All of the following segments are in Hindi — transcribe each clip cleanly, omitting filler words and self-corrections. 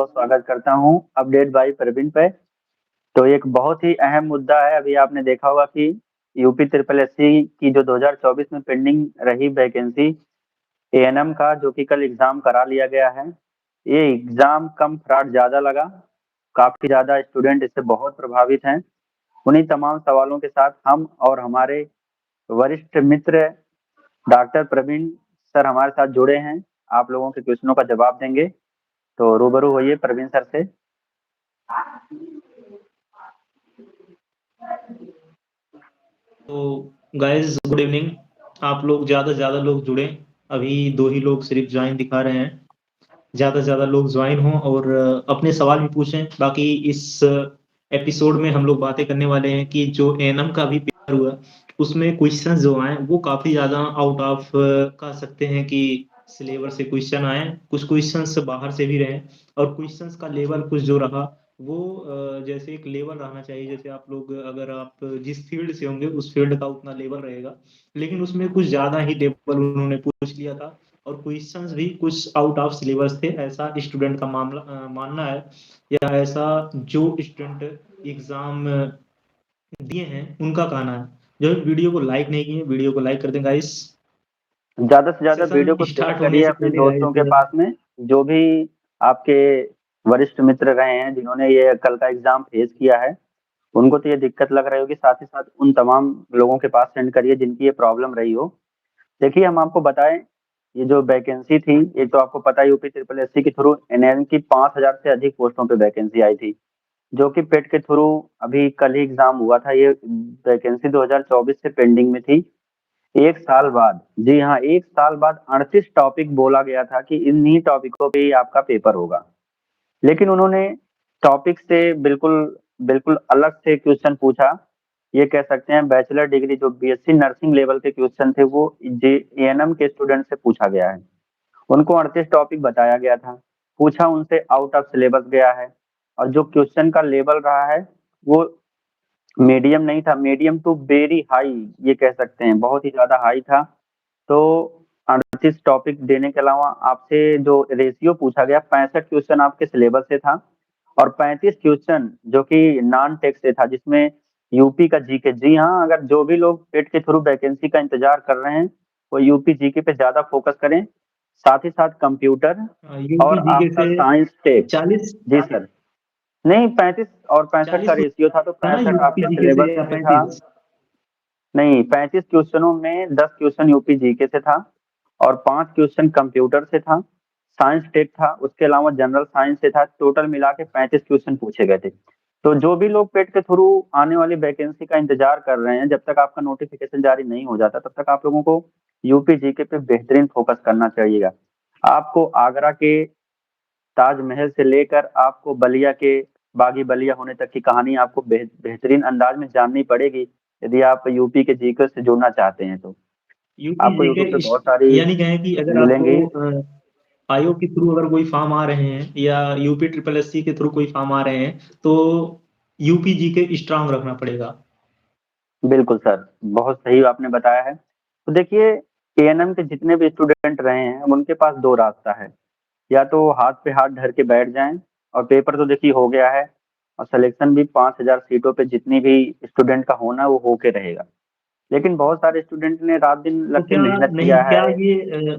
स्वागत करता हूँ अपडेट बाय प्रवीण पे। तो एक बहुत ही अहम मुद्दा है, अभी आपने देखा होगा कि यूपी ट्रिपल एससी की जो 2024 में पेंडिंग रही वैकेंसी एएनएम का, जो कि कल एग्जाम करा लिया गया है। ये एग्जाम कम फ्रॉड ज्यादा लगा, काफी ज्यादा स्टूडेंट इससे बहुत प्रभावित हैं। उन्हीं तमाम सवालों के साथ हम और हमारे वरिष्ठ मित्र डॉक्टर प्रवीण सर हमारे साथ जुड़े हैं, आप लोगों के क्वेश्चनों का जवाब देंगे। तो रूबरू होइए प्रवीण सर से। तो गाइस गुड इवनिंग। आप लोग ज़्यादा से ज़्यादा लोग जुड़े। अभी 2 ही लोग सिर्फ ज्वाइन दिखा रहे हैं। ज़्यादा से ज़्यादा लोग ज्वाइन हों और अपने सवाल भी पूछें। बाकी इस एपिसोड में हम लोग बातें करने वाले हैं कि जो एएनएम का भी पेपर हुआ उसमें क्वेश्चन जो आए वो काफ़ी ज़्यादा आउट ऑफ कह सकते हैं कि सिलेबस से क्वेश्चन आए। कुछ क्वेश्चंस बाहर से भी रहे और क्वेश्चंस का लेवल कुछ जो रहा वो जैसे एक लेवल रहना चाहिए। जैसे आप लोग अगर आप जिस फील्ड से होंगे उस फील्ड का उतना लेवल रहेगा, लेकिन उसमें कुछ ज़्यादा ही लेवल उन्होंने पूछ लिया था और क्वेश्चंस भी कुछ आउट ऑफ सिलेबस थे, ऐसा स्टूडेंट का मानना है। या ऐसा जो स्टूडेंट एग्जाम दिए हैं उनका कहना है। जो वीडियो को लाइक नहीं किए वीडियो को लाइक कर दें गाइस। ज्यादा से ज्यादा सेशन वीडियो को शेयर स्टार्ट होने करिए से अपने पहले दोस्तों के गाइस पास में, जो भी आपके वरिष्ठ मित्र रहे हैं जिन्होंने ये कल का एग्जाम फेस किया है। उनको तो ये दिक्कत लग रही होगी, साथ ही साथ उन तमाम लोगों के पास सेंड करिए जिनकी ये प्रॉब्लम रही हो। देखिए हम आपको बताएं, ये जो वैकेंसी थी, एक तो आपको पता है यूपी ट्रिपल एससी के थ्रू एनएम की 5,000 से अधिक पोस्टों पे वैकेंसी आई थी, जो कि पेट के थ्रू अभी कल ही एग्जाम हुआ था। ये वैकेंसी 2024 से पेंडिंग में थी। एक साल बाद, जी हाँ, एक साल बाद 38 टॉपिक बोला गया था कि इन्हीं टॉपिकों पे ही आपका पेपर होगा। लेकिन उन्होंने टॉपिक से बिल्कुल बिल्कुल अलग से क्वेश्चन पूछा। ये कह सकते हैं बैचलर डिग्री जो बीएससी नर्सिंग लेवल के क्वेश्चन थे वो जे एएनएम के स्टूडेंट से पूछा गया है। उनको 38 टॉपिक बताया गया था, पूछा उनसे आउट ऑफ सिलेबस गया है। और जो क्वेश्चन का लेवल रहा है वो मीडियम नहीं था, मीडियम टू वेरी हाई ये कह सकते हैं, बहुत ही ज्यादा हाई था। तो 38 टॉपिक देने के अलावा आपसे जो रेशियो पूछा गया, 65 क्वेश्चन आपके सिलेबस से था और 35 क्वेश्चन जो कि नॉन टेक्स्ट से था, जिसमें यूपी का जीके। जी हाँ, अगर जो भी लोग पेट के थ्रू वैकेंसी का इंतजार कर रहे हैं वो यूपी जीके पे ज्यादा फोकस करें, साथ ही साथ कंप्यूटर यूपी और जीके आपका से साइंस टेक। 40 जी सर, नहीं 35 और 65 का 40 रेशियो था, तो था ना 65 यूपी आपके जीके सिलेबस से या से था। 35? नहीं, 35 क्वेश्चनों में 10 क्वेश्चन यूपी जीके से था और 5 क्वेश्चन कंप्यूटर से था, साइंस टेक था, उसके अलावा जनरल साइंस से था। टोटल मिला के 35 क्वेश्चन पूछे गए थे। तो जो भी लोग पेट के थ्रू आने वाली वैकेंसी का इंतजार कर रहे हैं, जब तक आपका नोटिफिकेशन जारी नहीं हो जाता तब तक आप लोगों को यूपी जीके पे बेहतरीन फोकस करना चाहिएगा। आपको आगरा के ताजमहल से लेकर आपको बलिया के बागी बलिया होने तक की कहानी आपको बेहतरीन अंदाज में जाननी पड़ेगी, यदि आप यूपी के जीके से जुड़ना चाहते हैं तो। यूपी आपको यूट्यूब पे जीके बहुत सारी यानी कहें कि अगर आपको मिलेंगी। आयोग के थ्रू अगर कोई फॉर्म आ रहे हैं या यूपी ट्रिपल एससी के थ्रू कोई फॉर्म आ रहे हैं तो यूपी जीके स्ट्रांग रखना पड़ेगा। बिल्कुल सर, बहुत सही आपने बताया है। तो देखिए, एएनएम के जितने भी स्टूडेंट रहे हैं उनके पास दो रास्ता है, या तो हाथ पे हाथ धर के बैठ जाएं, और पेपर तो देखिए हो गया है और सिलेक्शन भी 5,000 सीटों पे जितनी भी स्टूडेंट का होना है वो होके रहेगा। लेकिन बहुत सारे स्टूडेंट ने रात दिन तो लग के क्या मेहनत नहीं, किया क्या है। ये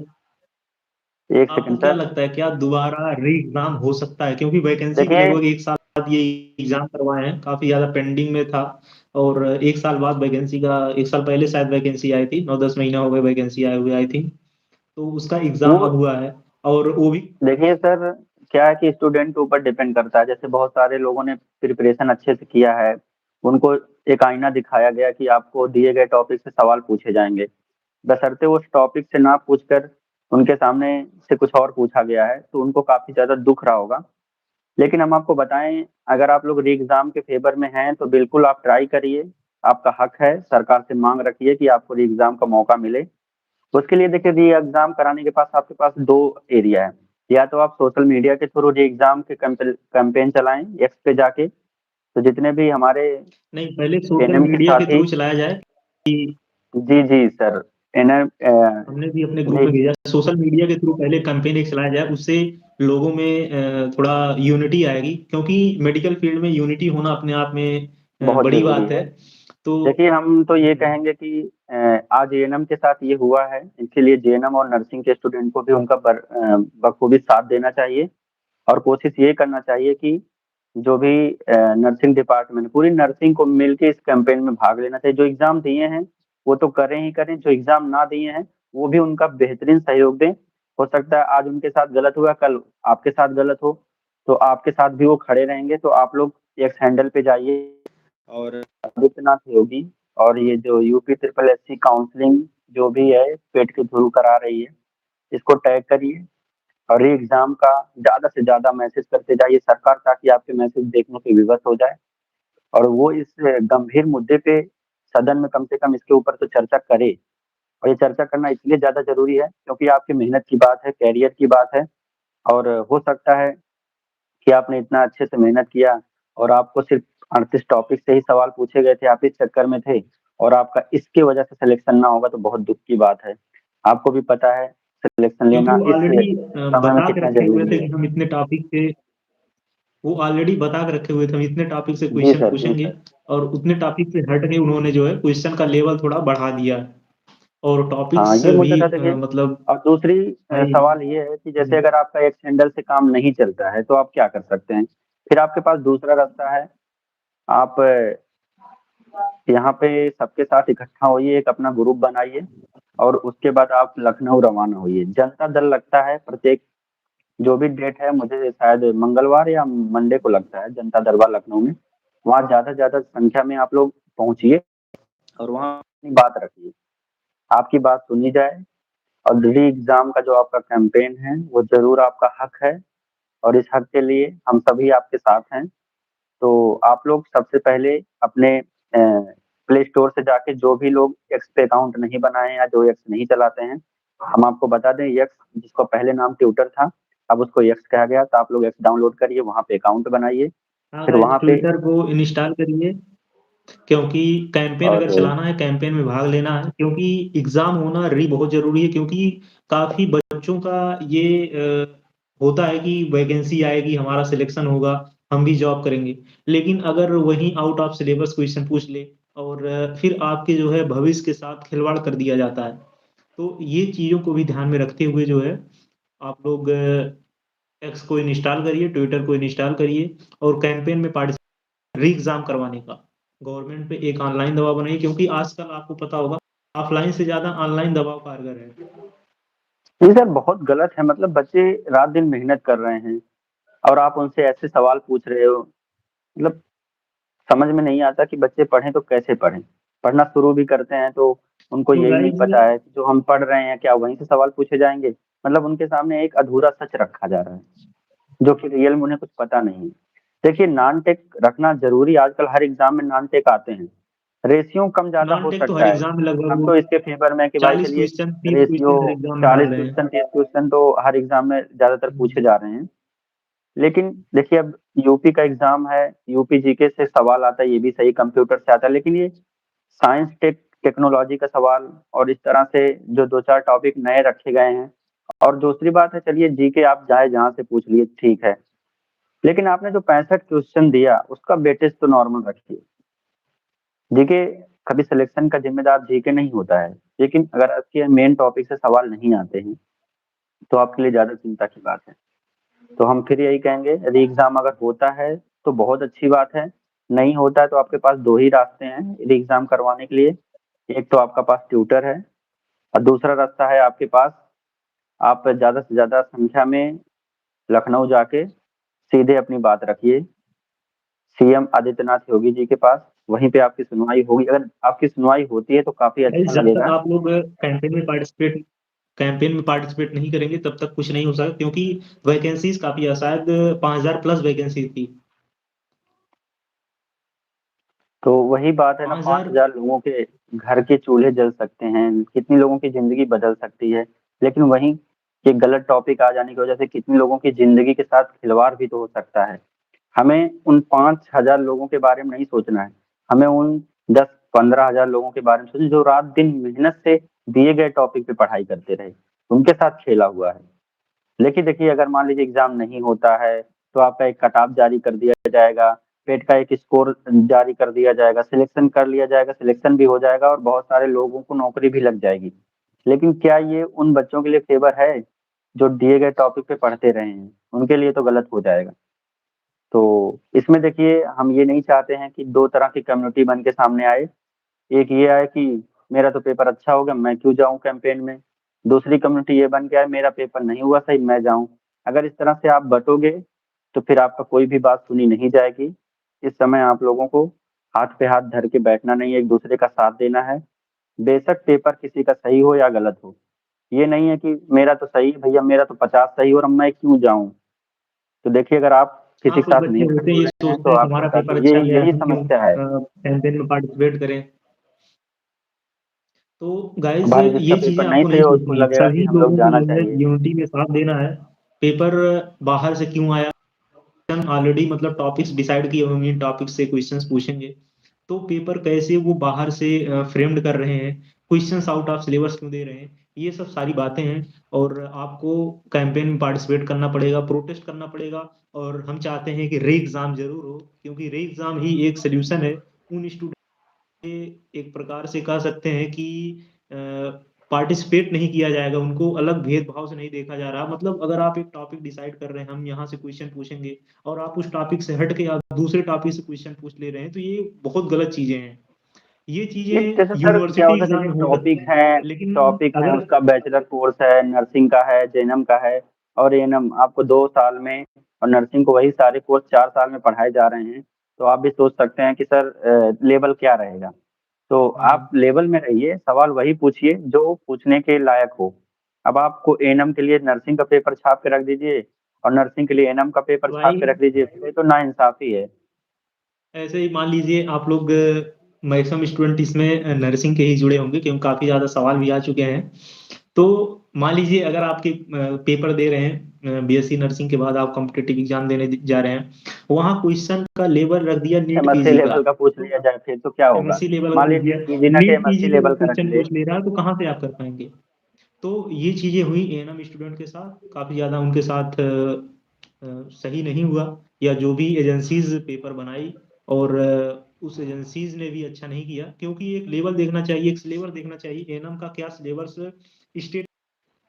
एक आपको सेकंड क्या सर। लगता है क्या दोबारा री एग्जाम हो सकता है? क्योंकि वैकेंसी भी देखिए, लगभग एक साल बाद ये एग्जाम करवाए हैं, काफी ज्यादा पेंडिंग में था। और एक साल बाद वैकेंसी का, एक साल पहले शायद वैकेंसी आई थी, 9-10 महीना हो गए वैकेंसी आए हुए आई थिंक। तो उसका एग्जाम वो अब हुआ है और वो भी देखिए सर, क्या है कि स्टूडेंट के ऊपर डिपेंड करता है। जैसे बहुत सारे लोगों ने प्रिपरेशन अच्छे से किया है, उनको एक आईना दिखाया गया कि आपको दिए गए टॉपिक से सवाल पूछे जाएंगे, बशर्ते उस टॉपिक से ना पूछकर उनके सामने से कुछ और पूछा गया है, तो उनको काफी ज्यादा दुख रहा होगा। लेकिन हम आपको बताएं, अगर आप लोग री एग्जाम के फेवर में हैं तो बिल्कुल आप ट्राई करिए, आपका हक है। सरकार से मांग रखिए कि आपको री एग्जाम का मौका मिले। उसके लिए देखिए, री एग्जाम कराने के पास आपके पास दो एरिया है। या तो आप सोशल मीडिया के थ्रू री एग्जाम के कैंपेन चलाएं, एक्स पे जाके। तो जितने भी हमारे नहीं, पहले सोशल एनएम के मीडिया के साथी, थ्रू चलाया जाए कि जी जी सर, हमने भी अपने ग्रुप जी, में भेजा, सोशल मीडिया के थ्रू पहले कैंपेन एक चलाया जाए, उससे लोगों में थोड़ा यूनिटी आएगी, क्योंकि मेडिकल फील्ड में यूनिटी होना अपने आप में बहुत बड़ी ज़रूरी बात है। है। तो देखिए, हम तो ये कहेंगे कि आज एएनएम के साथ ये हुआ है, इसीलिए जेएनएम और नर्सिंग के स्टूडेंट को भी उनका बखूबी साथ देना चाहिए और कोशिश ये करना चाहिए कि जो भी नर्सिंग डिपार्टमेंट पूरी नर्सिंग को मिलके इस कैंपेन में भाग लेना चाहिए। जो एग्ज़ाम दिए हैं, वो तो करें ही करें, जो एग्ज़ाम ना दिए हैं, वो भी उनका बेहतरीन सहयोग दें। हो सकता है आज उनके साथ गलत हुआ, कल आपके साथ गलत हो, तो आपके साथ भी वो खड़े रहेंगे। तो आप लोग एक्स हैंडल पे जाइए और आदित्यनाथ योगी और ये जो यूपी ट्रिपल एससी काउंसलिंग जो भी है पेट के थ्रू करा रही है, इसको टैग करिए और री एग्ज़ाम का ज़्यादा से ज़्यादा मैसेज करते जाइए सरकार, ताकि आपके मैसेज देखने पे विवश हो जाए और वो इस गंभीर मुद्दे पे सदन में कम से कम इसके ऊपर तो चर्चा करे। और ये चर्चा करना इसलिए ज़्यादा ज़रूरी है क्योंकि आपकी मेहनत की बात है, करियर की बात है और हो सकता है कि आपने इतना अच्छे से मेहनत किया और आपको सिर्फ 38 टॉपिक से ही सवाल पूछे गए थे, आप इस चक्कर में थे और आपका इसकी वजह से सिलेक्शन ना होगा तो बहुत दुःख की बात है। आपको भी पता है सिलेक्शन क्योंकि लेना वो इस ऑलरेडी समय में बता के कितना रखे हुए ज़रूरी थे है। कि हम इतने टॉपिक से वो ऑलरेडी बता के रखे हुए थे, हम इतने टॉपिक से जी क्वेश्चन सर, जी पूछेंगे, सर। और उतने टॉपिक से हट के उन्होंने जो है क्वेश्चन का लेवल थोड़ा बढ़ा दिया और हाँ, टॉपिक्स ये मुद्दा भी था देखिए। मतलब और दूसरी भाई। सवाल ये है कि जैसे जी। अगर आपका एक हैंडल से काम नहीं चलता है, तो आप क्या कर सकते हैं? फिर आपके पास दूसरा रास्ता है, आप यहाँ पे सबके साथ इकट्ठा होइए, एक अपना ग्रुप बनाइए और उसके बाद आप लखनऊ रवाना होइए। जनता दल लगता है प्रत्येक जो भी डेट है, मुझे शायद मंगलवार या मंडे को लगता है जनता दरबार लखनऊ में। वहाँ ज़्यादा से ज़्यादा संख्या में आप लोग पहुँचिए और वहाँ अपनी बात रखिए। आपकी बात सुनी जाए और री एग्ज़ाम का जो आपका कैंपेन है, वो ज़रूर आपका हक है और इस हक के लिए हम सभी आपके साथ हैं। तो आप लोग सबसे पहले अपने प्ले स्टोर से जाके जो भी लोग एक्स पे अकाउंट नहीं बनाए हैं या जो एक्स नहीं चलाते हैं, हम आपको बता दें एक्स जिसको पहले नाम ट्विटर था, अब उसको एक्स कहा गया, तो आप लोग एक्स डाउनलोड करिए, वहाँ पे अकाउंट बनाइए, हाँ फिर गाइस, वहाँ पे ट्विटर को इंस्टॉल करिए, क्योंकि कैंपेन और अगर चलाना है, कैंपेन में भाग लेना है, क्योंकि एग्ज़ाम होना बहुत ज़रूरी है, क्योंकि काफ़ी बच्चों का ये होता है कि वैकेंसी आएगी, हमारा सिलेक्शन होगा, हम भी जॉब करेंगे। लेकिन अगर वहीं आउट ऑफ सिलेबस क्वेश्चन पूछ ले और फिर आपके जो है भविष्य के साथ खिलवाड़ कर दिया जाता है। तो ये चीज़ों को भी ध्यान में रखते हुए जो है, आप लोग एक्स को इंस्टॉल करिए, ट्विटर को इंस्टॉल करिए और कैंपेन में री एग्ज़ाम करवाने का गवर्नमेंट पे एक ऑनलाइन दबाव बनाइए, क्योंकि आजकल आपको पता होगा ऑफलाइन से ज़्यादा ऑनलाइन दबाव कारगर है। जी सर, बहुत गलत है, मतलब बच्चे रात-दिन मेहनत कर रहे हैं और आप उनसे ऐसे सवाल पूछ रहे हो, मतलब समझ में नहीं आता कि बच्चे पढ़ें तो कैसे पढ़ें? पढ़ना शुरू भी करते हैं तो उनको तो यही नहीं गाइज़, पता है कि जो हम पढ़ रहे हैं क्या वहीं से सवाल पूछे जाएँगे? मतलब उनके सामने एक अधूरा सच रखा जा रहा है, जो कि रियल में उन्हें कुछ पता नहीं है। देखिए नॉन टेक रखना ज़रूरी आजकल हर एग्ज़ाम में नॉन टेक आते हैं। रेशियो कम-ज़्यादा नॉन हो टेक तो सकता हर है। एग्ज़ाम में हम लगभग तो इसके फ़ेवर में हैं कि भाई 40 चलिए क्वेश्चन, 30 रेशियो क्वेश्चन हर एग्ज़ाम में डाल 40 रहे हैं। क्वेश्चन 30 क्वेश्चन तो हर एग्ज़ाम में ज़्यादातर पूछे हुँ। जा रहे हैं। लेकिन देखिए अब यूपी का एग्ज़ाम है, यूपी जीके से सवाल आता है, ये भी सही कंप्यूटर से आता है, लेकिन ये साइंस टेक्नोलॉजी का सवाल और इस तरह से जो 2-4 टॉपिक नए रखे गए हैं और दूसरी बात है चलिए जीके आप चाहे जहाँ से पूछ लिए ठीक है। लेकिन आपने जो 65 क्वेश्चन दिया उसका वेटेज तो नॉर्मल रखिए। जीके कभी सिलेक्शन का ज़िम्मेदार जीके नहीं होता है, लेकिन अगर आपके मेन टॉपिक से सवाल नहीं आते हैं, तो आपके लिए ज़्यादा चिंता की बात है। तो हम फिर यही कहेंगे री एग्ज़ाम अगर होता है तो बहुत अच्छी बात है, नहीं होता है तो आपके पास 2 ही रास्ते हैं री एग्ज़ाम करवाने के लिए। एक तो आपका पास ट्यूटर है और दूसरा रास्ता है आपके पास, आप ज़्यादा से ज़्यादा संख्या में लखनऊ जाके सीधे अपनी बात रखिए, सीएम आदित्यनाथ योगी जी के पास, वहीं पे आपकी सुनवाई होगी। अगर आपकी सुनवाई होती है तो काफ़ी गाइज़, अच्छा जब तक लगेगा। आप लोग कैंपेन में पार्टिसिपेट नहीं करेंगे, तब तक कुछ नहीं हो सकता, क्योंकि वैकेंसीज़ काफ़ी है, शायद 5000 प्लस वैकेंसी थी। तो वही बात है ना 5000। 5000 लोगों के घर के चूल्हे जल सकते हैं, कितनी लोगों की ज़िंदगी बदल सकती है। लेकिन वहीं एक गलत टॉपिक आ जाने की वजह से कितनी लोगों की ज़िंदगी के साथ खिलवाड़ भी तो हो सकता है। हमें उन 5000 लोगों के बारे में नहीं सोचना है, हमें उन 10-15 हज़ार लोगों के बारे में सोचना जो रात-दिन मेहनत से दिए गए टॉपिक पे पढ़ाई करते रहे, उनके साथ खेला हुआ है। लेकिन देखिए अगर मान लीजिए एग्ज़ाम नहीं होता है, तो आपका एक कट ऑफ जारी कर दिया जाएगा, पेट का एक स्कोर जारी कर दिया जाएगा, सिलेक्शन कर लिया जाएगा, सिलेक्शन भी हो जाएगा और बहुत सारे लोगों को नौकरी भी लग जाएगी। लेकिन क्या ये उन बच्चों के लिए फ़ेवर है, जो दिए गए टॉपिक पे पढ़ते रहे हैं? उनके लिए तो गलत हो जाएगा। तो इसमें देखिए हम ये नहीं चाहते हैं कि 2 तरह की कम्युनिटी बन के सामने आए। एक ये आए कि मेरा तो पेपर अच्छा हो गया, मैं क्यों जाऊँ कैंपेन में? दूसरी कम्युनिटी ये बन के आए, मेरा पेपर नहीं हुआ सही, मैं जाऊँ। अगर इस तरह से आप बँटोगे, तो फिर आपका कोई भी बात सुनी नहीं जाएगी। इस समय आप लोगों को हाथ पे हाथ धर के बैठना नहीं है, एक-दूसरे का साथ देना है। बेशक पेपर किसी का सही हो या गलत हो। ये नहीं है कि मेरा तो सही है भैया, मेरा तो 50 सही हो और अब मैं क्यों जाऊँ? तो देखिए अगर आप हाँ, किसी के कुछ साथ बच्चे नहीं होते खड़े हैं हो ये रहे हैं, सोचते तो हैं आपके हमारा पेपर साथ अच्छा ये गया है, यही हम क्यों समस्या है। कैंपेन में पार्टिसिपेट करें। तो गाइज़ भाई जिसका ये चीज़ें पेपर नहीं आपको सही नहीं हो उसको सोचनी है, लगेगा कि सभी हम लोग लोगों को जाना जो है चाहिए। यूनिटी के साथ देना है। पेपर बाहर से क्यों आया, ऑलरेडी मतलब टॉपिक्स डिसाइड किए होंगे, इन टॉपिक्स से क्वेश्चंस पूछेंगे। तो पेपर कैसे वो बाहर से फ्रेम्ड कर रहे हैं, क्वेश्चंस आउट ऑफ सिलेबस क्यों दे रहे हैं, ये सब सारी बातें हैं। और आपको कैंपेन में पार्टिसिपेट करना पड़ेगा, प्रोटेस्ट करना पड़ेगा। और हम चाहते हैं कि री एग्ज़ाम ज़रूर हो, क्योंकि री एग्ज़ाम ही एक सॉल्यूशन है उन स्टूडेंट, एक प्रकार से कह सकते हैं कि पार्टिसिपेट नहीं किया जाएगा, उनको अलग भेदभाव से नहीं देखा जा रहा। मतलब अगर आप एक टॉपिक डिसाइड कर रहे हैं, हम यहाँ से क्वेश्चन पूछेंगे और आप उस टॉपिक से हट के आप दूसरे टॉपिक से क्वेश्चन पूछ ले रहे हैं, तो ये बहुत गलत चीजें हैं। ये ये चीजें जैसे सर क्या यूनिवर्सिटी होता है, एग्जाम देखिए में हो सकती हैं, लेकिन टॉपिक है अगर उसका बैचलर कोर्स है, नर्सिंग का है, जेएनएम का है और एएनएम आपको 2 साल में और नर्सिंग को वही सारे कोर्स 4 साल में पढ़ाए जा रहे हैं। तो आप भी सोच सकते हैं कि सर लेवल क्या रहेगा? तो हाँ, आप लेवल में रहिए, सवाल वही पूछिए जो पूछने के लायक हो। अब आपको एएनएम के लिए नर्सिंग का पेपर छाप के रख दीजिए और नर्सिंग के लिए एएनएम का पेपर तो छाप भाई के रख दीजिए, तो ये तो नाइंसाफ़ी है। ऐसे ही मान लीजिए आप लोग मैक्सिमम स्टूडेंट इसमें नर्सिंग के ही जुड़े होंगे, क्योंकि काफ़ी ज़्यादा सवाल भी आ चुके हैं। तो मान लीजिए अगर आपके पेपर दे रहे हैं बीएससी नर्सिंग के बाद आप कॉम्पिटिटिव एग्जाम देने जा रहे हैं, वहाँ क्वेश्चन का लेवल रख दिया नीट एमएससी पीजी का। लेवल का पूछ तो लिया जाए फिर तो क्या होगा? एमएससी लेवल का मान रख लीजिए दिया, पीजी ना के नीट एमएससी पीजी का लेवल कोई का रख क्वेश्चन ले। पूछ ले रहा है, तो कहाँ से आप कर पाएंगे? तो ये चीजें हुई एएनएम स्टूडेंट के साथ, काफी ज्यादा उनके साथ सही नहीं हुआ। या जो भी एजेंसीज पेपर बनाई, और उस एजेंसीज ने भी अच्छा नहीं किया, क्योंकि एक लेवल देखना चाहिए, एक सिलेबस देखना चाहिए एएनएम का क्या सिलेबस स्टेट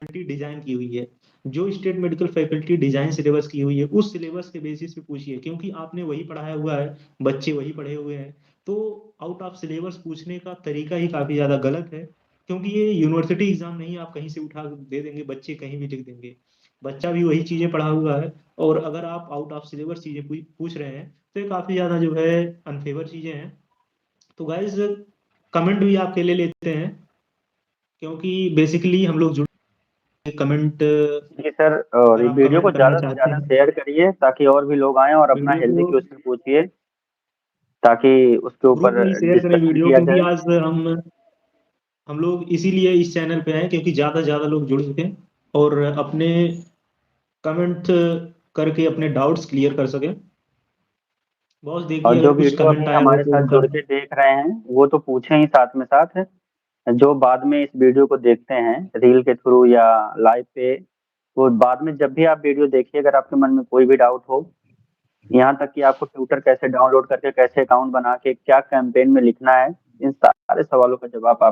डिजाइन की हुई है। जो state medical faculty design syllabus की हुई है, उस सिलेबस के बेसिस पे पूछिए, क्योंकि आपने वही पढ़ाया हुआ है, बच्चे वही पढ़े हुए हैं। तो आउट ऑफ सिलेबस पूछने का तरीका ही काफी ज्यादा गलत है, क्योंकि ये यूनिवर्सिटी एग्जाम नहीं, आप कहीं से उठा दे देंगे, बच्चे कहीं भी लिख देंगे, बच्चा भी वही चीजें पढ़ा हुआ है। और अगर आप आउट ऑफ सिलेबस चीजें पूछ रहे हैं, तो ये काफी ज्यादा जो है अनफेवर चीजें हैं। तो गाइज कमेंट भी आपके ले लेते हैं, क्योंकि बेसिकली हम लोग जुड़े कमेंट, जी सर, और अगर ये आप वीडियो को कमेंट करना ज़्यादा से चाहते ज़्यादा हैं शेयर करिए ताकि और भी लोग आएँ और अपना वीडियो हेल्दी को, क्वेश्चन पूछिए, ताकि उसके ग्रुप ऊपर में ही शेयर करें डिस्कशन वीडियो, किया क्योंकि जाए। आज हम लोग इसीलिए इस चैनल पे आए, क्योंकि ज़्यादा से ज़्यादा लोग जुड़ सकें और अपने कमेंट करके अपने डाउट्स क्लियर कर सकें। बॉस और देखिए जो अगर कुछ वीडियो कमेंट अभी आया हो हमारे तो साथ उनका। जुड़ के देख रहे हैं, वो तो पूछें ही साथ में साथ, जो बाद में इस वीडियो को देखते हैं रील के थ्रू या लाइव पे, वो बाद में जब भी आप वीडियो देखिए, अगर आपके मन में कोई भी डाउट हो, यहाँ तक कि आपको ट्विटर कैसे डाउनलोड करके कैसे अकाउंट बना के क्या कैंपेन में लिखना है, इन सारे सवालों का जवाब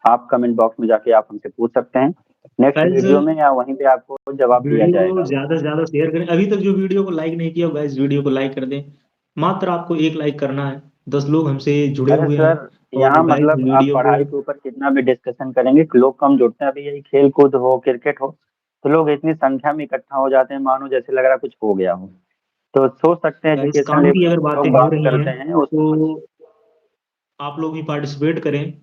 आप कमेंट बॉक्स में जाके आप हमसे पूछ सकते हैं। नेक्स्ट गाइज वीडियो में या वहीं पे आपको जवाब दिया वीडियो को जाएगा। ज़्यादा से ज़्यादा शेयर करें, अभी तक जो वीडियो को लाइक नहीं किया हो गाइज वीडियो को लाइक कर दें। मात्र आपको एक लाइक करना है, 10 लोग हमसे जुड़े अरे हुए हैं। सर, और यहाँ गाइज मतलब आप वीडियो को, पढ़ाई के ऊपर कितना भी डिस्कशन करेंगे, लोग कम जुड़ते हैं। अभी यही खेल कूद हो, क्रिकेट हो, तो लोग इतनी संख्या में इकट्ठा हो जाते हैं, मानो जैसे लग रहा है कुछ हो गया हो। तो सोच सकते हैं गाइज एजुकेशन काम की लेवल अगर पे बातें लोग हो बात रही हैं, करते हैं उसमें कुछ। तो आप लोग भी पार्टिसिपेट करें,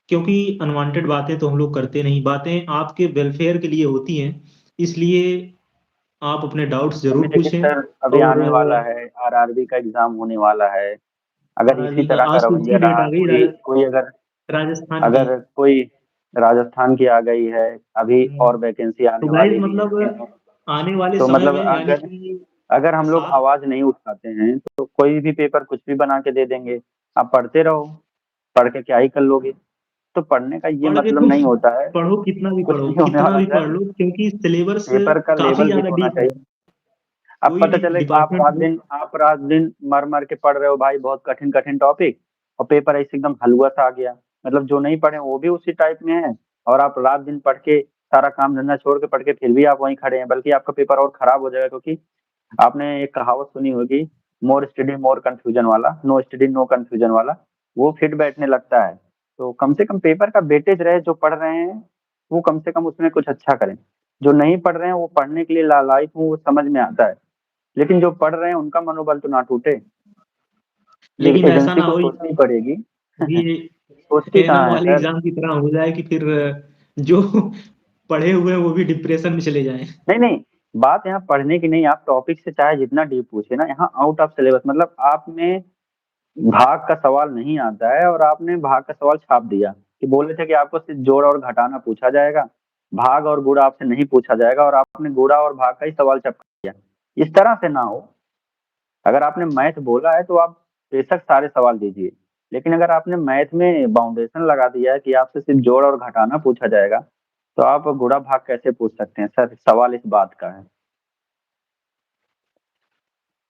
क्योंकि अनवांटेड बातें तो हम लोग करते नहीं, बातें आपके वेलफेयर के लिए होती हैं। इसलिए आप अपने डाउट्स अभी जरूर देखिए पूछें। सर, अभी और आने वाला है, आरआरबी का एग्जाम होने वाला है। अगर इसी आरआरबी का तरह का आज तो रवैया उसकी डेट रहा, आ गई कोई कोई अगर राजस्थान की। अगर कोई राजस्थान की आ गई है, अभी और वैकेंसी तो आने गाइज वाली भी मतलब है। आने वाले तो समय मतलब में, यानी अगर कि अगर हम लोग 7, आवाज नहीं उठाते हैं, तो कोई भी पेपर कुछ भी बना के दे देंगे। आप पढ़ते रहो, पढ़ के क्या ही कर लोगे? तो पढ़ने का ये पढ़ मतलब देखो, नहीं होता है, पढ़ो कितना भी कुछ पढ़ो, नहीं होने कितना वाला भी पढ़ सर, लो, क्योंकि सिलेबस पेपर का काफ़ी लेवल हिट ज़्यादा होना डीप है। चाहिए। अब कोई पता भी चले डिपार्टमेंट हो। आप रात दिन मर के पढ़ रहे हो भाई, बहुत कठिन कठिन टॉपिक, और पेपर ऐसे एकदम हलवा सा आ गया, मतलब जो नहीं पढ़े वो भी उसी टाइप में है, और आप रात दिन पढ़ के सारा काम धंधा छोड़ के पढ़ के फिर भी आप वहीं खड़े हैं, बल्कि आपका पेपर और खराब हो जाएगा। क्योंकि आपने एक कहावत सुनी होगी, मोर स्टडी मोर कंफ्यूजन वाला, नो स्टडी नो कंफ्यूजन वाला, वो फिट बैठने लगता है। तो कम से कम पेपर का वेटेज रहे, जो पढ़ रहे हैं वो कम से कम उसमें कुछ अच्छा करें, जो नहीं पढ़ रहे हैं वो पढ़ने के लिए लालायित हूँ, वो समझ में आता है, लेकिन जो पढ़ रहे हैं उनका मनोबल तो ना टूटे। लेकिन लेकिन ऐसा एजेंसी ना को हो सोचनी पड़ेगी। ये सोचती एनम कहाँ है वाले सर। एग्ज़ाम की तरह हो जाए कि फिर जो पढ़े हुए हैं वो भी डिप्रेशन में चले जाएँ। नहीं नहीं, बात यहाँ पढ़ने की नहीं, आप टॉपिक से चाहे जितना डीप पूछे ना, यहाँ आउट ऑफ सिलेबस, मतलब आपने भाग का सवाल नहीं आता है और आपने भाग का सवाल छाप दिया, कि बोले थे कि आपको सिर्फ जोड़ और घटाना पूछा जाएगा, भाग और गुणा आपसे नहीं पूछा जाएगा, और आपने गुणा और भाग का ही सवाल छपा दिया। इस तरह से ना हो। अगर आपने मैथ बोला है तो आप बेशक सारे सवाल दीजिए, लेकिन अगर आपने मैथ में बाउंडेशन लगा दिया है कि आपसे सिर्फ जोड़ और घटाना पूछा जाएगा, तो आप गुणा भाग कैसे पूछ सकते हैं सर, सवाल इस बात का है।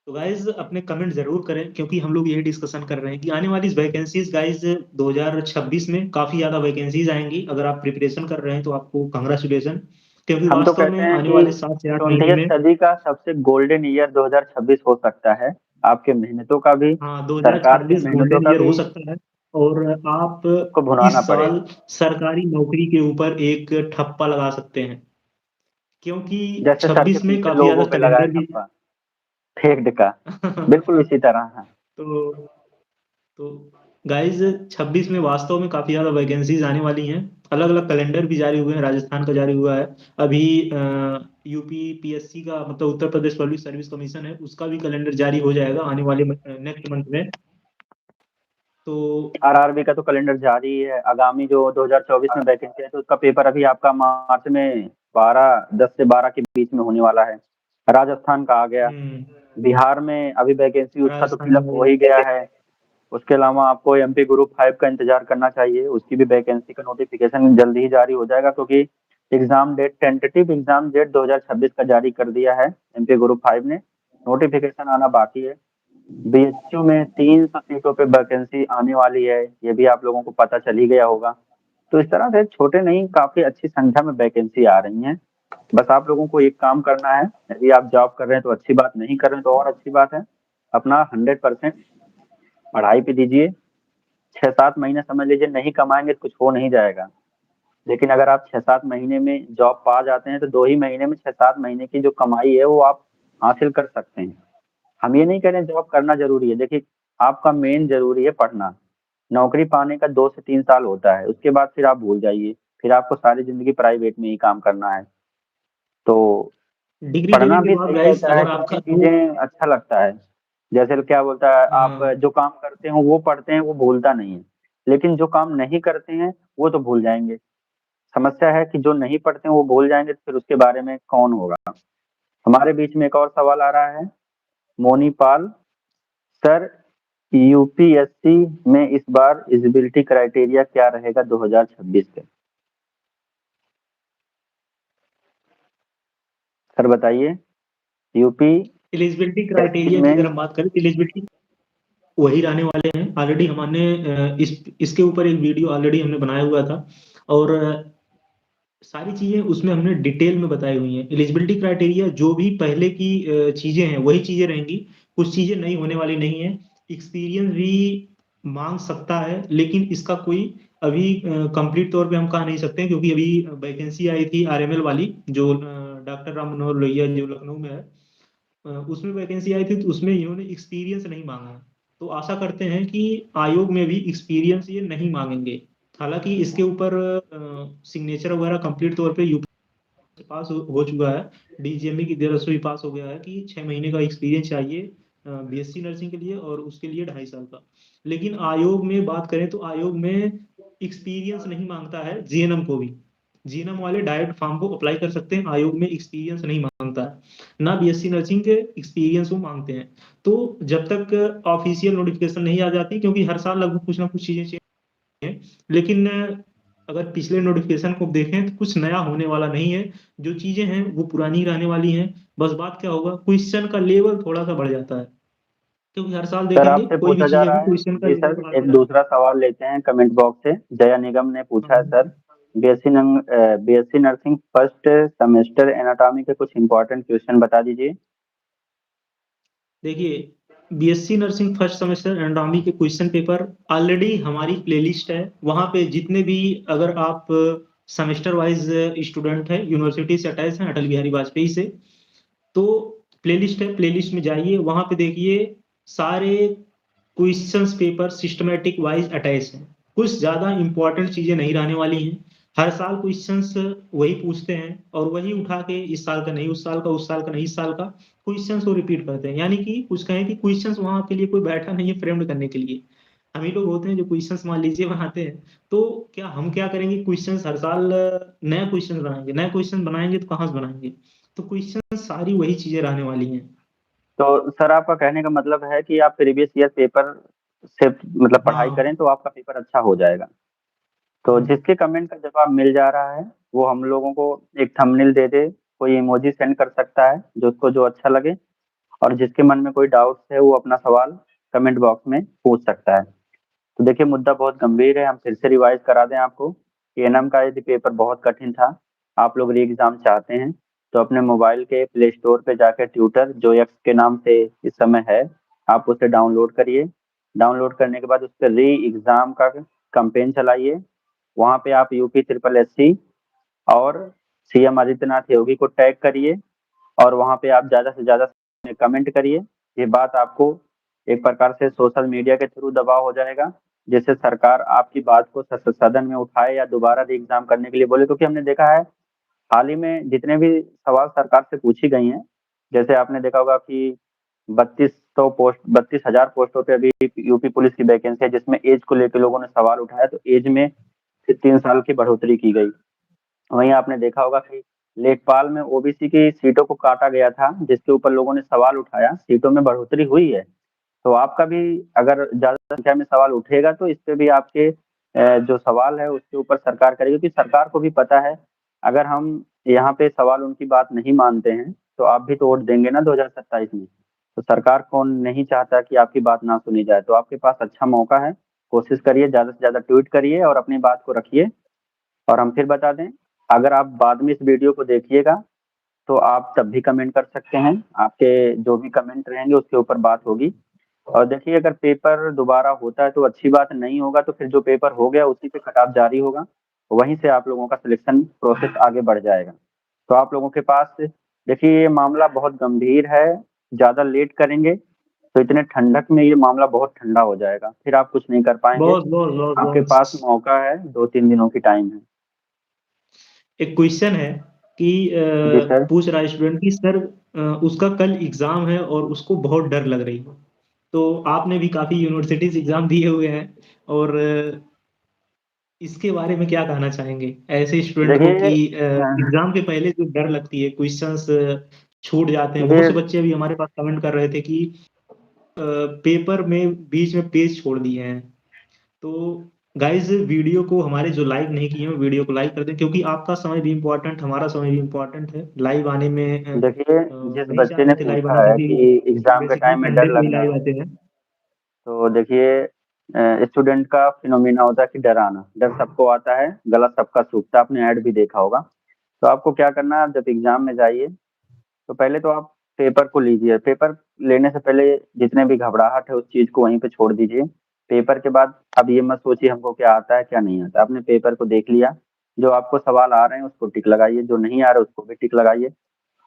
तो गाइज़ अपने कमेंट ज़रूर करें, क्योंकि हम लोग यही डिस्कशन कर रहे हैं कि आने वाली वैकेंसीज़ गाइज़ 2026 में काफ़ी ज़्यादा वैकेंसीज़ आएँगी। अगर आप प्रिपरेशन कर रहे हैं तो आपको कांग्रेचुलेशन, क्योंकि हम तो वास्तव कहते में हैं आने कि वाले 7 से 8 महीने 20वीं में। सदी का सबसे गोल्डन ईयर 2026 हो सकता है, आपके मेहनतों का भी, हाँ, सरकार की 2026 मेहनतों गोल्डन का ईयर हो भी सकता है, और आप आपको भुनाना इस साल पड़ेगा। सरकारी नौकरी के ऊपर एक ठप्पा लगा सकते हैं, क्योंकि जैसे सर के 26 में पीछे काफ़ी ज़्यादा लोगों पे लगाया कैलेंडर भी। ठप्पा, फेक्ड का, बिल्कुल इसी तरह है। तो तो गाइज़ 26 में वास्तव में काफ़ी ज़्यादा वैकेंसीज़ आने वाली हैं। अलग-अलग कैलेंडर भी जारी हुए हैं, राजस्थान का जारी हुआ है। अभी यूपी पीएससी का, मतलब Uttar Pradesh public service commission है, उसका भी कैलेंडर जारी हो जाएगा आने वाले नेक्स्ट मंथ में। तो आरआरबी का तो कैलेंडर जारी ही है, आगामी जो 2024 में वैकेंसी है तो उसका पेपर अभी आपका मार्च में 10 से 12 के बीच में होने वाला है। राजस्थान का आ गया, हुँ, बिहार में अभी वैकेंसी उसका तो राजस्थान में फिलअप हो हो गया। ही गया है। उसके अलावा आपको एमपी ग्रुप 5 का इंतजार करना चाहिए, उसकी भी वैकेंसी का नोटिफिकेशन जल्दी ही जारी हो जाएगा, क्योंकि exam date, tentative exam date 2026 का जारी कर दिया है एमपी ग्रुप 5 ने, नोटिफिकेशन आना बाकी है। बीएचयू में 300 सीटों पे वैकेंसी आने वाली है, ये भी आप लोगों को पता चल ही गया होगा। तो इस तरह से छोटे नहीं, काफी अच्छी संख्या में वैकेंसी आ रही हैं। बस आप लोगों को एक काम करना है, यदि आप जॉब कर रहे हैं तो अच्छी बात, नहीं कर रहे हैं तो और अच्छी बात है। अपना 100% पढ़ाई पे दीजिए। 6-7 महीने समझ लीजिए नहीं कमाएंगे तो कुछ हो नहीं जाएगा, लेकिन अगर आप 6-7 महीने में जॉब पा जाते हैं तो 2 ही महीने में 6-7 महीने की जो कमाई है वो आप हासिल कर सकते हैं। हम ये नहीं कह रहे हैं जॉब करना जरूरी है, देखिए आपका मेन जरूरी है पढ़ना। नौकरी पाने का 2 से 3 साल होता है, उसके बाद फिर आप भूल जाइए, फिर आपको सारी जिंदगी प्राइवेट में ही काम करना है। तो डिग्री लेने पढ़ना के भी बाद सही गाइज़ रहता है, अगर नई आपका नई चीजें अच्छा लगता है। जैसे क्या बोलता है, आप हाँ, जो काम करते हो वो पढ़ते हैं वो भूलता नहीं है, लेकिन जो काम नहीं करते हैं वो तो भूल जाएंगे। समस्या है कि जो नहीं पढ़ते हैं वो भूल जाएंगे, तो फिर उसके बारे में कौन होगा। हमारे बीच में एक और सवाल आ रहा है, मोनीपाल सर, यूपीएससी में इस बार एलिजिबिलिटी क्राइटेरिया क्या रहेगा 2026 के, सर बताइए। यूपी एलिजिबिलिटी एससी क्राइटेरिया की में अगर हम बात करें तो एलिजिबिलिटी वही रहने वाले हैं। ऑलरेडी हमने इसके ऊपर एक वीडियो ऑलरेडी हमने बनाया हुआ था, और सारी चीज़ें उसमें हमने डिटेल में बताई हुई हैं। एलिजिबिलिटी क्राइटेरिया जो भी पहले की चीज़ें हैं वही चीज़ें रहेंगी, कुछ चीज़ें नई होने वाली नहीं हैं। एक्सपीरियंस भी माँग सकता है, लेकिन इसका कोई अभी कंप्लीट तौर पे हम कह नहीं सकते हैं, क्योंकि अभी वैकेंसी आई थी आरएमएल वाली, जो डॉक्टर राम मनोहर लोहिया जो लखनऊ में है, उसमें वैकेंसी आई थी, तो उसमें इन्होंने एक्सपीरियंस नहीं माँगा है। तो आशा करते हैं कि आयोग में भी एक्सपीरियंस ये नहीं माँगेंगे। हालाँकि इसके ऊपर सिग्नेचर वगैरह कंप्लीट तौर पे यूपी पास हो चुका है, डीजीएमई की तरफ से भी पास हो गया है कि 6 महीने का एक्सपीरियंस चाहिए बीएससी नर्सिंग के लिए, और उसके लिए 2.5 साल का। लेकिन आयोग में बात करें तो आयोग में एक्सपीरियंस नहीं माँगता है जीएनएम को भी। जीएनएम वाले डायरेक्ट फॉर्म को अप्लाई कर सकते हैं, आयोग में एक्सपीरियंस नहीं माँगता है। ना बीएससी नर्सिंग के एक्सपीरियंस वो माँगते हैं। तो जब तक ऑफिशियल नोटिफिकेशन नहीं आ जाती, क्योंकि हर साल लगभग कुछ ना कुछ चीज़ें चेंज हैं, लेकिन अगर पिछले नोटिफिकेशन को देखें तो कुछ नया होने वाला नहीं है, जो चीजें हैं वो पुरानी रहने वाली हैं। बस बात क्या होगा, क्वेश्चन का लेवल थोड़ा सा बढ़ जाता है, क्योंकि हर साल सर देखेंगे आपसे कोई भी पूछा जा चीज है रहा तो है, क्वेश्चन का जी लेवल सर, बढ़ाता एक जाता दूसरा सवाल लेते हैं कमेंट बॉक्स से। जया निगम ने है। पूछा है हाँ, sir, BSc nursing first semester anatomy के कुछ इंपॉर्टेंट क्वेश्चन बता दीजिए। देखिए, BSc nursing first semester anatomy के क्वेश्चन पेपर ऑलरेडी हमारी प्लेलिस्ट है, वहां पे जितने भी, अगर आप सेमेस्टर वाइज स्टूडेंट है, यूनिवर्सिटी से अटैच है अटल बिहारी वाजपेयी से, तो प्लेलिस्ट है, प्लेलिस्ट में जाइए, वहां पे देखिए सारे questions paper systematic wise attach हैं। कुछ ज्यादा इंपॉर्टेंट चीजें नहीं रहने वाली हैं। हर साल क्वेश्चंस वही पूछते हैं और वही उठा के इस साल का नहीं उस साल का, उस साल का नहीं इस साल का, क्वेश्चंस को रिपीट करते हैं। यानी कि कुछ कहें कि क्वेश्चंस वहां के लिए कोई बैठा नहीं है फ्रेम्ड करने के लिए। हम ही लोग होते हैं जो क्वेश्चंस मान लीजिए बनाते हैं। तो क्या हम क्या करेंगे, क्वेश्चंस हर साल नया क्वेश्चन बनाएंगे, नया क्वेश्चन बनाएंगे तो कहाँ से बनाएंगे? तो क्वेश्चन सारी वही चीजें रहने वाली हैं। तो सर आपका कहने का मतलब है कि आप प्रीवियस ईयर पेपर से मतलब पढ़ाई हाँ। करें तो आपका पेपर अच्छा हो जाएगा। तो हम्म। जिसके कमेंट का जवाब मिल जा रहा है वो हम लोगों को एक थंबनेल दे दे, कोई इमोजी सेंड कर सकता है जो उसको जो अच्छा लगे, और जिसके मन में कोई डाउट्स है वो अपना सवाल कमेंट बॉक्स में पूछ सकता है। तो देखिए मुद्दा बहुत गंभीर है, हम फिर से रिवाइज करा दें आपको कि एनएम का यदि पेपर बहुत कठिन था, आप लोग री एग्जाम चाहते हैं, तो अपने मोबाइल के प्ले स्टोर पे जाकर ट्यूटर जो एक्स के नाम से इस समय है, आप उसे डाउनलोड करिए। डाउनलोड करने के बाद उस पर री एग्जाम का कैंपेन चलाइए। वहाँ पे आप यूपी ट्रिपल एस सी और सीएम आदित्यनाथ योगी को टैग करिए, और वहाँ पे आप ज़्यादा से ज़्यादा कमेंट करिए। ये बात आपको एक प्रकार से सोशल मीडिया के थ्रू दबाव हो जाएगा, जिससे सरकार आपकी बात को सदन में उठाए या दोबारा री एग्जाम करने के लिए बोले। क्योंकि हमने देखा है हाल ही में जितने भी सवाल सरकार से पूछी गई हैं, जैसे आपने देखा होगा कि 32,000 पोस्टों पे अभी यूपी पुलिस की वैकेंसी है, जिसमें एज को लेकर लोगों ने सवाल उठाया, तो एज में 3 साल की बढ़ोतरी की गई। वहीं आपने देखा होगा कि लेखपाल में ओबीसी की सीटों को काटा गया था, जिसके ऊपर लोगों ने सवाल उठाया, सीटों में बढ़ोतरी हुई है। तो आपका भी अगर ज्यादा संख्या में सवाल उठेगा तो इस पे भी आपके जो सवाल है उसके ऊपर सरकार करेगी, क्योंकि सरकार को भी पता है अगर हम यहाँ पे सवाल उनकी बात नहीं मानते हैं तो आप भी तो वोट देंगे ना 2027 में। तो सरकार कौन नहीं चाहता कि आपकी बात ना सुनी जाए। तो आपके पास अच्छा मौका है, कोशिश करिए, ज्यादा से ज्यादा ट्वीट करिए और अपनी बात को रखिए। और हम फिर बता दें, अगर आप बाद में इस वीडियो को देखिएगा तो आप तब भी कमेंट कर सकते हैं, आपके जो भी कमेंट रहेंगे उसके ऊपर बात होगी। और देखिए अगर पेपर दोबारा होता है तो अच्छी बात, नहीं होगा तो फिर जो पेपर हो गया उसी पे कट ऑफ जारी होगा, वहीं से आप लोगों का सिलेक्शन प्रोसेस आगे बढ़ जाएगा। तो आप लोगों के पास देखिए ये मामला बहुत गंभीर है, ज़्यादा लेट करेंगे तो इतने ठंडक में ये मामला बहुत ठंडा हो जाएगा, फिर आप कुछ नहीं कर पाएंगे। बहुत बहुत बहुत आपके पास बहुत। मौका है, 2-3 दिनों की टाइम है। एक क्वेश्चन है कि जी सर। पूछ रहा है स्टूडेंट कि सर, उसका कल एग्जाम है और उसको बहुत डर लग रही है। तो आपने भी काफी यूनिवर्सिटीज एग्जाम दिए हुए हैं, और इसके बारे में क्या कहना चाहेंगे ऐसे स्टूडेंट को देखिए कि एग्जाम के पहले जो डर लगती है, क्वेश्चंस छूट जाते हैं। बहुत देखिए से बच्चे अभी हमारे पास कमेंट कर रहे थे कि पेपर में बीच में पेज छोड़ दिए हैं। तो गाइज, वीडियो को हमारे जो लाइक नहीं किए हैं वीडियो को लाइक कर दें, क्योंकि आपका समय भी इम्पोर्टेंट, हमारा समय भी इम्पोर्टेंट है। लाइव आने में देखिए जिस नहीं चाह बच्चे ने रहे थे लाइव पूछा आने, है क्योंकि कि एग्जाम के बेसिकली टाइम में डर संडे को ही लगना, लाइव आते हैं। तो देखिए स्टूडेंट का फिनोमिना होता है कि डर आना, डर सबको आता है, गला सबका सूखता है, आपने ऐड भी देखा होगा। तो आपको क्या करना है, जब एग्जाम में जाइए तो पहले तो आप पेपर को लीजिए। पेपर लेने से पहले जितने भी घबराहट है उस चीज को वहीं पे छोड़ दीजिए। पेपर के बाद अब ये मत सोचिए हमको क्या आता है क्या नहीं आता। आपने पेपर को देख लिया, जो आपको सवाल आ रहे हैं उसको टिक लगाइए, जो नहीं आ रहे उसको भी टिक लगाइए।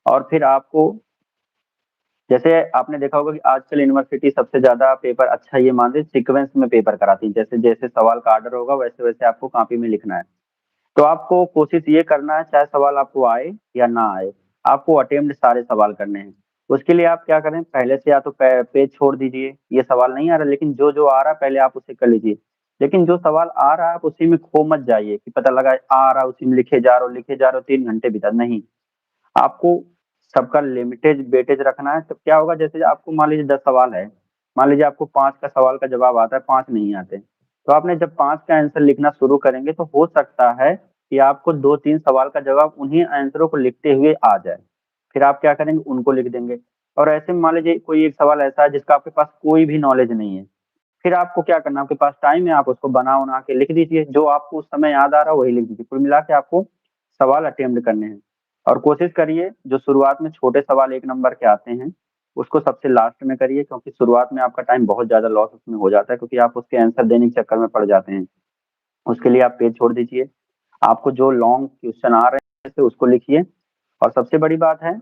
और फिर आपको, जैसे आपने देखा होगा कि आजकल यूनिवर्सिटी सबसे ज्यादा पेपर अच्छा ये मान लीजिए सीक्वेंस में पेपर कराती है, जैसे जैसे सवाल का आर्डर होगा वैसे वैसे आपको कॉपी में लिखना है। तो आपको कोशिश ये करना है, चाहे सवाल आपको आए या ना आए, आपको अटेम्प्ट सारे सवाल करने हैं। उसके लिए आप क्या करें, पहले से या तो पेज छोड़ दीजिए, ये सवाल नहीं आ रहा लेकिन जो जो आ रहा है पहले आप उसे कर लीजिए। लेकिन जो सवाल आ रहा है आप उसी में खो मत जाइए कि पता लगा आ रहा उसी में लिखे जा रहे हो लिखे जा रहे हो 3 घंटे बीता, नहीं। आपको सबका लिमिटेज वेटेज रखना है। तो क्या होगा, जैसे आपको मान लीजिए 10 सवाल है, मान लीजिए आपको 5 का सवाल का जवाब आता है, 5 नहीं आते, तो आपने जब 5 का आंसर लिखना शुरू करेंगे तो हो सकता है कि आपको 2-3 सवाल का जवाब उन्हीं आंसरों को लिखते हुए आ जाए। फिर आप क्या करेंगे, उनको लिख देंगे। और ऐसे में मान लीजिए कोई एक सवाल ऐसा है जिसका आपके पास कोई भी नॉलेज नहीं है, फिर आपको क्या करना है, आपके पास टाइम है, आप उसको बना-वना के लिख दीजिए, जो आपको उस समय याद आ रहा है वही लिख दीजिए। कुल मिला के आपको सवाल अटेम्प्ट करने हैं और कोशिश करिए जो शुरुआत में छोटे सवाल 1 नंबर के आते हैं, उसको सबसे लास्ट में करिए, क्योंकि शुरुआत में आपका टाइम बहुत ज़्यादा लॉस उसमें हो जाता है, क्योंकि आप उसके आंसर देने के चक्कर में पड़ जाते हैं। उसके लिए आप पेज छोड़ दीजिए। आपको जो लॉन्ग क्वेश्चन आ रहे हैं उसको लिखिए। और सबसे बड़ी बात है,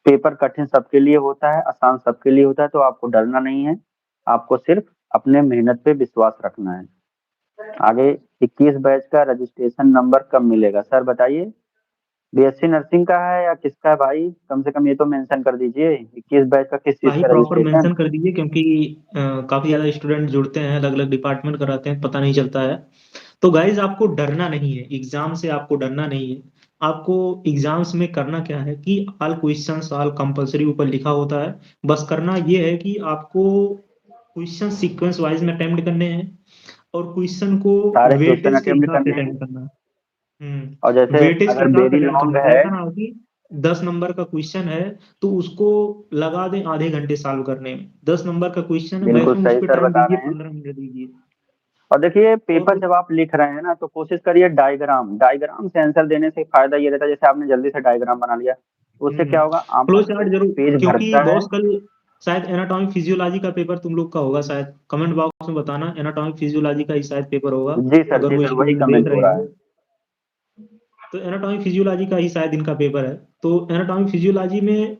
पेपर कठिन सबके लिए होता है, आसान सबके लिए होता है, तो आपको डरना नहीं है। आपको सिर्फ अपने मेहनत पे विश्वास रखना है। आगे 21 बैच का रजिस्ट्रेशन नंबर कब मिलेगा? सर बताइए। बीएससी नर्सिंग का है या किसका है भाई? कम से कम ये तो मेंशन कर दीजिए, 21 बैच का किस चीज़ भाई का प्रॉपर रजिस्ट्रेशन? मेंशन कर दीजिए, क्योंकि काफ़ी ज़्यादा स्टूडेंट जुड़ते हैं, अलग-अलग डिपार्टमेंट कराते हैं, पता नहीं चलता है। तो गाइज़ आपको डरना नहीं है, एग्ज़ाम से आपको डरना नहीं है। आपको एग्ज़ाम्स में करना क्या है कि ऑल क्वेश्चन्स ऑल कंपल्सरी ऊपर लिखा होता है। बस करना ये है कि आपको क्वेश्चन सीक्वेंस वाइज़ में अटेम्प्ट करने हैं और क्वेश्चन को सारे क्वेश्चन वेटेज के अटेम्प्ट हिसाब से करने हैं। अटेम्प्ट करना है। और जैसे वेटेज के अगर हिसाब से वेरी अटेम्प्ट लॉन्ग करना है। है, ऐसा ना हो कि 10 नंबर का क्वेश्चन है, तो उसको लगा दें आधे घंटे सॉल्व करने में। 10 नंबर का क्वेश्चन है, बिल्कुल मैक्सिमम उस सही पे सर टाइम बता दीजिए, रहे हैं। 15 मिनट दीजिए। और देखिए पेपर और जब आप लिख रहे हैं ना, तो कोशिश करिए डायग्राम डायग्राम से आंसर देने से फायदा ये रहता है, जैसे आपने जल्दी से डायग्राम बना लिया, तो उससे क्या होगा, फ्लो आपका जो चार्ट ज़रूर, पेज क्योंकि भरता है। बॉस कल शायद एनाटॉमिक फिजियोलॉजी का पेपर तुम लोग का होगा शायद, कमेंट बॉक्स में बताना, एनाटॉमिक फिजियोलॉजी का ही शायद पेपर होगा, अगर जी वो सर, वही स्टूडेंट देख कमेंट हो रहे रहा हैं। है। तो एनाटॉमिक फिजियोलॉजी का ही शायद इनका पेपर है। तो एनाटॉमिक फिजियोलॉजी में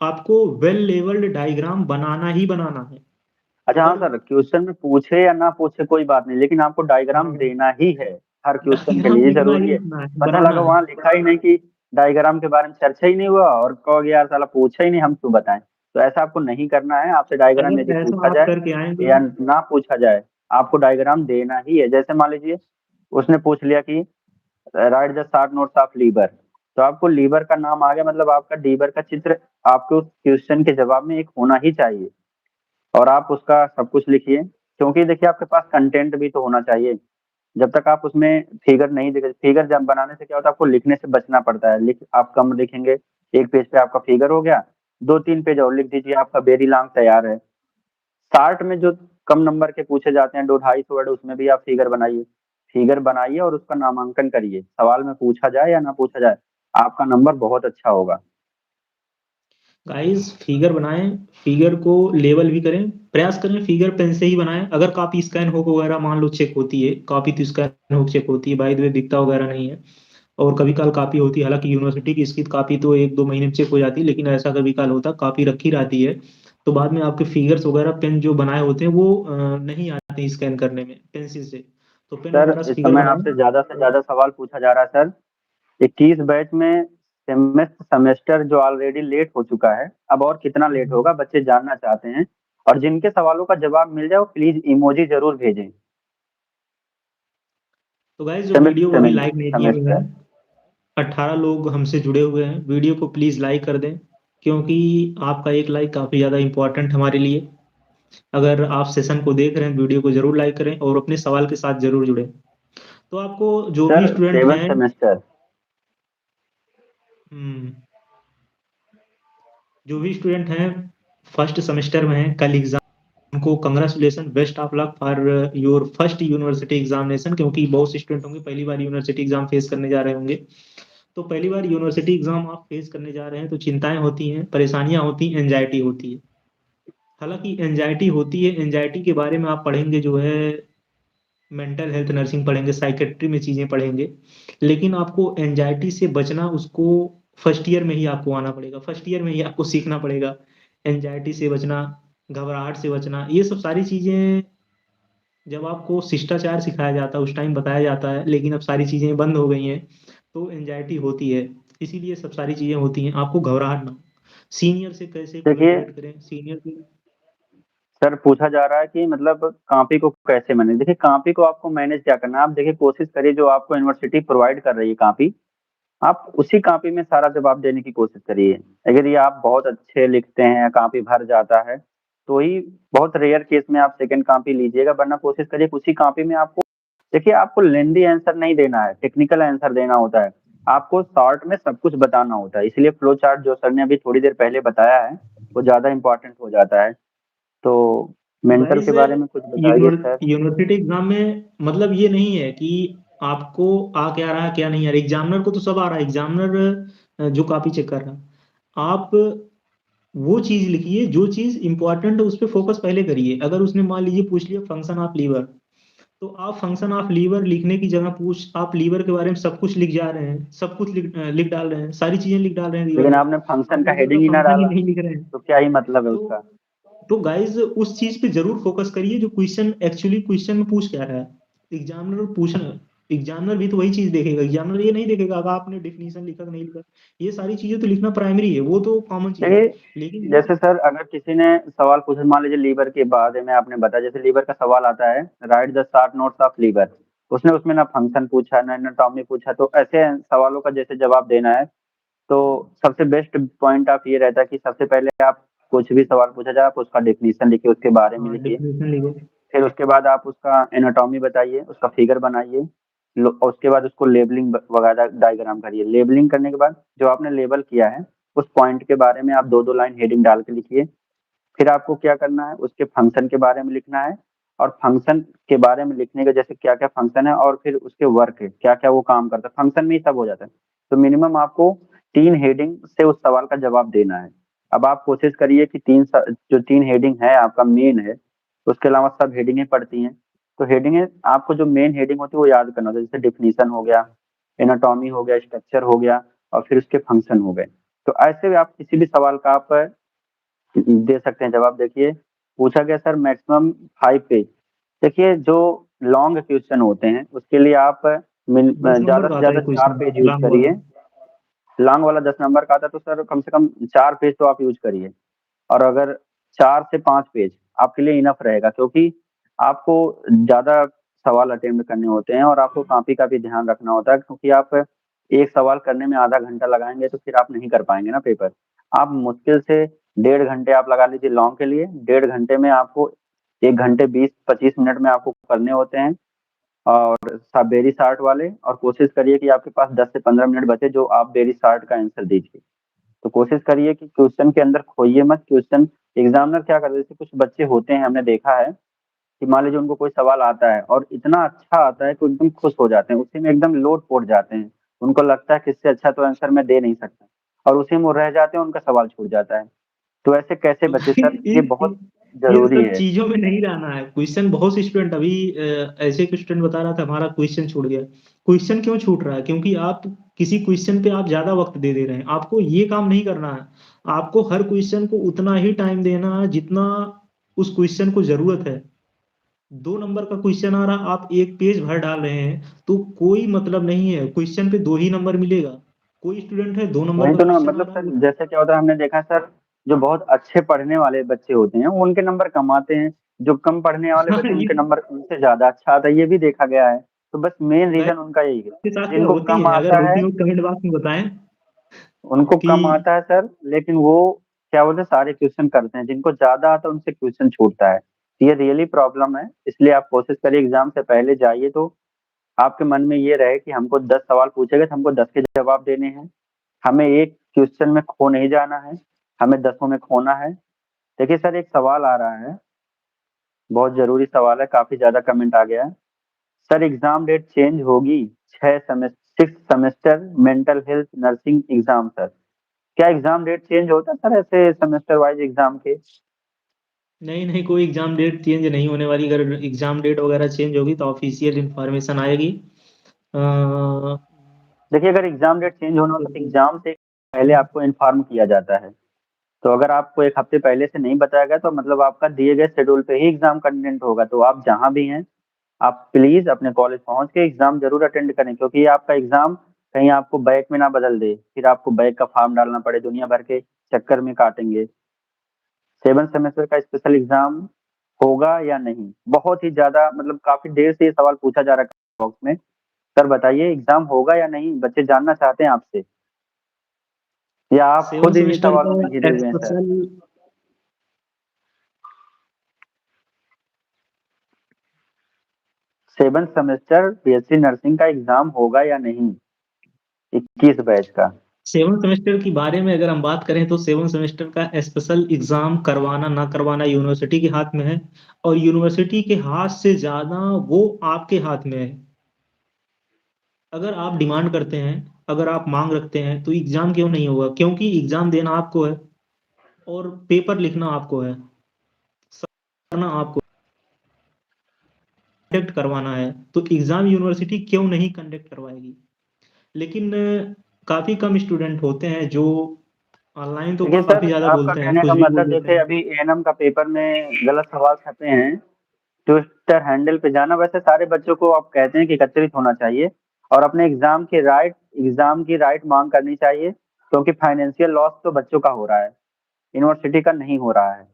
आपको वेल लेवल्ड डायग्राम बनाना ही बनाना है। अच्छा हाँ अगर सर, क्वेश्चन में पूछे या ना पूछे कोई बात नहीं, लेकिन आपको डायग्राम हाँ, देना ही है हर क्वेश्चन के डायग्राम लिए, ये लिखना जरूरी ही है। लिखना है, पता बनाना लगा है। वहाँ लिखा ही नहीं कि डायग्राम के बारे में चर्चा ही नहीं हुआ, और कहोगे यार साला पूछा ही नहीं, हम क्यों बताएं। तो ऐसा आपको नहीं करना है। आपसे डायग्राम यदि अगर ऐसा पूछा आप जाए करके आएँगे। या ना पूछा जाए, आपको डायग्राम देना ही है। जैसे मान लीजिए उसने पूछ लिया कि write the short notes of lever, तो आपको लीवर का नाम आ गया, मतलब आपका लीवर का चित्र आपके उस क्वेश्चन के जवाब में एक होना ही चाहिए। और आप उसका सब कुछ लिखिए, क्योंकि देखिए आपके पास कंटेंट भी तो होना चाहिए। जब तक आप उसमें फिगर नहीं देखे, फिगर जब बनाने से क्या होता है, आपको लिखने से बचना पड़ता है। आप कम लिखेंगे, एक पेज पे आपका फिगर हो गया, 2-3 पेज और लिख दीजिए, आपका वेरी लॉन्ग तैयार है। शार्ट में जो कम नंबर के पूछे जाते हैं, 200-250 वर्ड, उसमें भी आप फिगर बनाइए। फिगर बनाइए और उसका नामांकन करिए, सवाल में पूछा जाए या ना पूछा जाए, आपका नंबर बहुत अच्छा होगा। गाइस फिगर बनाएं, फिगर को लेवल भी करें, प्रयास करें फिगर पेन से ही बनाएं। अगर कॉपी स्कैन हो वगैरह मान लो चेक होती है, कॉपी तो स्कैन हो चेक होती है, बाय द वे दिखता वगैरह नहीं है। और कभी काल कॉपी होती है, हालांकि यूनिवर्सिटी की इसकी कॉपी तो 1-2 महीने में चेक हो जाती है, लेकिन ऐसा कभी काल होता कॉपी रखी रहती है, तो बाद में आपके फिगर्स वगैरह पेन जो बनाए होते हैं वो नहीं आते स्कैन करने में पेंसिल से। तो पेन सर वगैरह से इस फिगर समय बनाएं। आपसे ज़्यादा सवाल पूछा जा रहा है सर। 21 बैच में सेमेस्टर जो ऑलरेडी लेट हो चुका है, अब और कितना लेट होगा बच्चे जानना चाहते हैं। और जिनके सवालों का जवाब मिल जाए वो प्लीज इमोजी जरूर भेजें। तो गाइस जो वीडियो को अभी लाइक नहीं किए हुए सेमेस्टर। हैं, 18 लोग हमसे जुड़े हुए हैं, वीडियो को प्लीज़ लाइक कर दें, क्योंकि आपका एक लाइक काफ़ी ज़्यादा इम्पोर्टेंट हमारे लिए। अगर आप सेशन को देख रहे हैं, वीडियो को ज़रूर लाइक करें और अपने सवाल के साथ ज़रूर जुड़ें। तो आपको जो भी सर स्टूडेंट 7 हैं। सेमेस्टर। हम्म, जो भी स्टूडेंट हैं फर्स्ट सेमेस्टर में हैं, कल एग्जाम, उनको congratulation, best of luck for your first university examination, क्योंकि बहुत से स्टूडेंट होंगे पहली बार यूनिवर्सिटी एग्जाम फेस करने जा रहे होंगे। तो पहली बार यूनिवर्सिटी एग्जाम आप फेस करने जा रहे हैं, तो चिंताएं होती हैं, परेशानियां होती हैं, एंजाइटी होती है। हालांकि एंजाइटी होती है, एंजाइटी के बारे में आप पढ़ेंगे जो है, मेंटल हेल्थ नर्सिंग पढ़ेंगे, साइकेट्री में चीज़ें पढ़ेंगे, लेकिन आपको एंजाइटी से बचना, उसको फर्स्ट ईयर में ही आपको आना पड़ेगा, फर्स्ट ईयर में ही आपको सीखना पड़ेगा। एंजाइटी से बचना, घबराहट से बचना, ये सब सारी चीज़ें जब आपको शिष्टाचार सिखाया जाता है उस टाइम बताया जाता है, लेकिन अब सारी चीज़ें बंद हो गई हैं, तो एंजाइटी होती है। इसीलिए सब सारी चीज़ें होती हैं, आपको घबराहट ना हो। सीनियर से कैसे देखिए कोलैबोरेट करें, सीनियर से। सर, पूछा जा रहा है कि मतलब कॉपी को कैसे मैनेज। देखिए कॉपी को आपको मैनेज क्या करना है, आप देखिए कोशिश करिए जो आपको यूनिवर्सिटी प्रोवाइड कर रही है कॉपी, आप उसी कॉपी में सारा जवाब देने की कोशिश करिए। अगर ये आप बहुत अच्छे लिखते हैं, कॉपी भर जाता है, तो ही बहुत रेयर केस में आप सेकंड कॉपी लीजिएगा, वरना कोशिश करिए उसी कॉपी में आपको, देखिए आपको लेंदी आंसर नहीं देना है, टेक्निकल आंसर देना होता है, आपको शॉर्ट में सब कुछ बताना होता है, इसलिए फ्लो चार्ट जो सर ने अभी थोड़ी देर पहले बताया है वो ज़्यादा इम्पोर्टेंट हो जाता है। तो तो मेंटल के गाइस बारे में कुछ बताइए सर। यूनिवर्सिटी एग्जाम में मतलब ये नहीं है कि आपको आ क्या रहा है क्या नहीं आ रहा, एग्जामिनर को तो सब आ रहा है, एग्जामिनर जो कॉपी चेक कर रहा है। आप वो चीज लिखिए जो चीज इंपॉर्टेंट है, उस पर फोकस पहले करिए। अगर उसने मान लीजिए पूछ लिया फंक्शन ऑफ लीवर, तो आप फंक्शन ऑफ लीवर लिखने की जगह पूछ आप लीवर के बारे में सब कुछ लिख जा रहे हैं, सब कुछ लिख डाल रहे हैं, सारी चीजें लिख डाल रहे हैं लीवर लेकिन में। आपने फंक्शन आप का लीवर का हेडिंग ही ना फंक्शन ही डाला, नहीं लिख रहे हैं। तो क्या ही मतलब है तो उसका। तो गाइज उस चीज पे जरूर फोकस करिए जो क्वेश्चन एक्चुअली क्वेश्चन में पूछ क्या रहा है। एग्जामिनर पूछना, एग्जामिनर भी तो वही चीज देखेगा, एग्जामिनर ये नहीं देखेगा अगर आपने डिफिनीशन लिखा कि नहीं लिखा। ये सारी चीजें तो लिखना प्राइमरी है, वो तो कॉमन चीज है। देखिए लेकिन जो जैसे सर अगर किसी ने सवाल पूछा, मान लीजिए लीवर के बारे में आपने बताया, जैसे लीवर का सवाल आता है, write the short notes of lever, उसने उसमें ना फंक्शन पूछा ना एनाटॉमी पूछा, तो ऐसे सवालों का जैसे जवाब देना है, तो सबसे बेस्ट पॉइंट ऑफ ये रहता है कि सबसे पहले आप कुछ भी सवाल पूछा जाए आप उसका डेफिनेशन लिखिए, उसके बारे में हाँ लिखिए, डिफिनीशन लिखो। फिर उसके बाद आप उसका एनाटॉमी बताइए, उसका फिगर बनाइए, और उसके बाद उसको लेबलिंग वगैरह डायग्राम करिए, लेबलिंग करने के बाद जो आपने लेबल किया है उस पॉइंट के बारे में आप दो दो लाइन हेडिंग डाल के लिखिए। फिर आपको क्या करना है, उसके फंक्शन के बारे में लिखना है, और फंक्शन के बारे में लिखने के जैसे क्या क्या फंक्शन है और फिर उसके वर्क है क्या क्या वो काम करता है, फंक्शन में ही सब हो जाता है। तो मिनिमम आपको 3 हेडिंग से उस सवाल का जवाब देना है। अब आप कोशिश करिए कि जो 3 हेडिंग है आपका मेन है, उसके अलावा सब हेडिंगें पड़ती हैं, तो हेडिंगें आपको जो मेन हेडिंग होती है वो याद करना होता है, जैसे डिफिनीशन हो गया, एनाटॉमी हो गया, स्ट्रक्चर हो गया, और फिर उसके फंक्शन हो गए। तो ऐसे भी आप किसी भी सवाल का आप दे सकते हैं जवाब। देखिए पूछा गया सर मैक्सिमम 5 पेज, देखिए जो लॉन्ग क्वेश्चन होते हैं उसके लिए आप 10 नंबर ज्यादा का से आता है ज्यादा चार क्वेश्चन पेज यूज लॉन्ग वाला। करिए। लॉन्ग वाला 10 नंबर का आता है तो सर कम से कम 4 पेज तो आप यूज करिए, और अगर 4 से 5 पेज आपके लिए इनफ रहेगा, क्योंकि आपको ज्यादा सवाल अटेम्प्ट करने होते हैं और आपको कॉपी का भी ध्यान रखना होता है, क्योंकि आप एक सवाल करने में आधा घंटा लगाएंगे तो फिर आप नहीं कर पाएंगे ना पेपर। आप मुश्किल से 1.5 घंटे आप लगा लीजिए लॉन्ग के लिए, 1.5 घंटे में आपको 1 घंटे 20-25 मिनट में आपको करने होते हैं, और सब बेरी शार्ट वाले, और कोशिश करिए कि आपके पास 10 से 15 मिनट बचे जो आप बेरी शार्ट का आंसर दीजिए। तो कोशिश करिए कि क्वेश्चन के अंदर खोइए मत क्वेश्चन। एग्जामिनर क्या करते हैं, जैसे कुछ बच्चे होते हैं हमने देखा है कि मान लीजिए उनको कोई सवाल आता है और इतना अच्छा आता है कि एकदम खुश हो जाते हैं, उसी में एकदम लोट पोट जाते हैं, उनको लगता है कि इससे अच्छा तो आंसर मैं दे नहीं सकता, और उसी में वो रह जाते हैं, उनका सवाल छूट जाता है। तो ऐसे कैसे तो बचे सर, ये बहुत इन जरूरी सब है। चीजों में नहीं रहना है। क्वेश्चन बहुत से स्टूडेंट अभी ऐसे एक स्टूडेंट बता रहा था हमारा क्वेश्चन छूट गया। क्वेश्चन क्यों छूट रहा है? क्योंकि आप किसी क्वेश्चन पे आप ज्यादा वक्त दे रहे हैं। आपको ये काम नहीं करना है। आपको हर क्वेश्चन को उतना ही टाइम देना है जितना उस क्वेश्चन को जरूरत है। 2 नंबर का क्वेश्चन आ रहा, आप एक पेज भर डाल रहे हैं, तो कोई मतलब नहीं है, क्वेश्चन पे 2 ही नंबर मिलेगा। कोई स्टूडेंट है 2 नंबर वही का तो ना, क्वेश्चन आ मतलब रहा सर है जैसे क्या होता है हमने देखा है सर, जो बहुत अच्छे पढ़ने वाले बच्चे होते हैं वो उनके नंबर कम आते हैं, जो कम पढ़ने वाले हाँ, बच्चे ये उनके नंबर उनसे ज्यादा अच्छा आता है, ये भी देखा गया है। तो बस मेन रीजन उनका यही है, के साथ क्या जिनको होती कम है, अगर आता होती है हो कमेंट बॉक्स में बताएं उनको कम कि आता है सर, लेकिन वो क्या बोलते हैं सारे क्वेश्चन करते हैं, जिनको ज्यादा आता है उनसे क्वेश्चन छूटता है। ये रियली प्रॉब्लम है, इसलिए आप कोशिश करिए एग्जाम से पहले जाइए तो आपके मन में ये रहे कि हमको 10 सवाल पूछेगा तो हमको 10 के जवाब देने हैं, हमें एक क्वेश्चन में खो नहीं जाना है, हमें 10 में खोना है। देखिए सर एक सवाल आ रहा है, बहुत जरूरी सवाल है, काफी ज्यादा कमेंट आ गया है। सर एग्जाम डेट चेंज होगी, 6 semester mental health nursing exam sir, क्या एग्जाम डेट चेंज होता है सर ऐसे सेमेस्टर वाइज एग्जाम के? नहीं नहीं, कोई एग्जाम डेट चेंज नहीं होने वाली। अगर एग्जाम डेट वगैरह चेंज होगी तो ऑफिशियल इंफॉर्मेशन आएगी। अ, देखिए अगर एग्जाम डेट चेंज होना होता तो एग्जाम से पहले आपको इन्फॉर्म किया जाता है, तो अगर आपको एक हफ्ते पहले से नहीं बताया गया तो मतलब आपका दिए गए शेड्यूल पे ही एग्जाम कंटेंट होगा, तो आप जहां भी हैं आप प्लीज अपने कॉलेज पहुंच के एग्जाम जरूर अटेंड करें, क्योंकि ये आपका एग्जाम कहीं आपको बैक में ना बदल दे, फिर आपको बैक का फॉर्म डालना पड़े, दुनिया भर के चक्कर में काटेंगे। 7 सेमेस्टर का स्पेशल एग्जाम होगा या नहीं, बहुत ही ज्यादा मतलब काफी देर से ये सवाल पूछा जा रहा है बॉक्स में। सर बताइए एग्जाम होगा या नहीं, बच्चे जानना चाहते हैं आपसे, या आप सेवन खुद इन्हीं सेमेस्टर सवालों में घिरे का हुए हैं sir? Special 7th semester BSc nursing का एग्जाम होगा या नहीं, 21 बैच का? 7th सेमेस्टर की बारे में अगर हम बात करें तो 7th सेमेस्टर का स्पेशल एग्जाम करवाना ना करवाना यूनिवर्सिटी के हाथ में है, और यूनिवर्सिटी के हाथ से ज्यादा वो आपके हाथ में है। अगर आप डिमांड करते हैं, अगर आप मांग रखते हैं, तो एग्जाम क्यों नहीं होगा? क्योंकि एग्जाम देना आपको है और पेपर लिखना आपको है, करना आपको, कंडक्ट करवाना है, तो एग्जाम यूनिवर्सिटी क्यों नहीं कंडक्ट करवाएगी? लेकिन काफी कम स्टूडेंट होते हैं जो ऑनलाइन तो देखिए काफी सर, ज्यादा आपका बोलते हैं, कहने कुछ का भी बोल मतलब, देते देखिए हैं। अभी एएनएम का पेपर में गलत सवाल छपे हैं, ट्विटर हैंडल पे जाना, वैसे सारे बच्चों को आप कहते हैं कि एकत्रित होना चाहिए और अपने एग्जाम की राइट मांग करनी चाहिए, क्योंकि फाइनेंशियल लॉस तो बच्चों का हो रहा है, यूनिवर्सिटी का नहीं हो रहा है।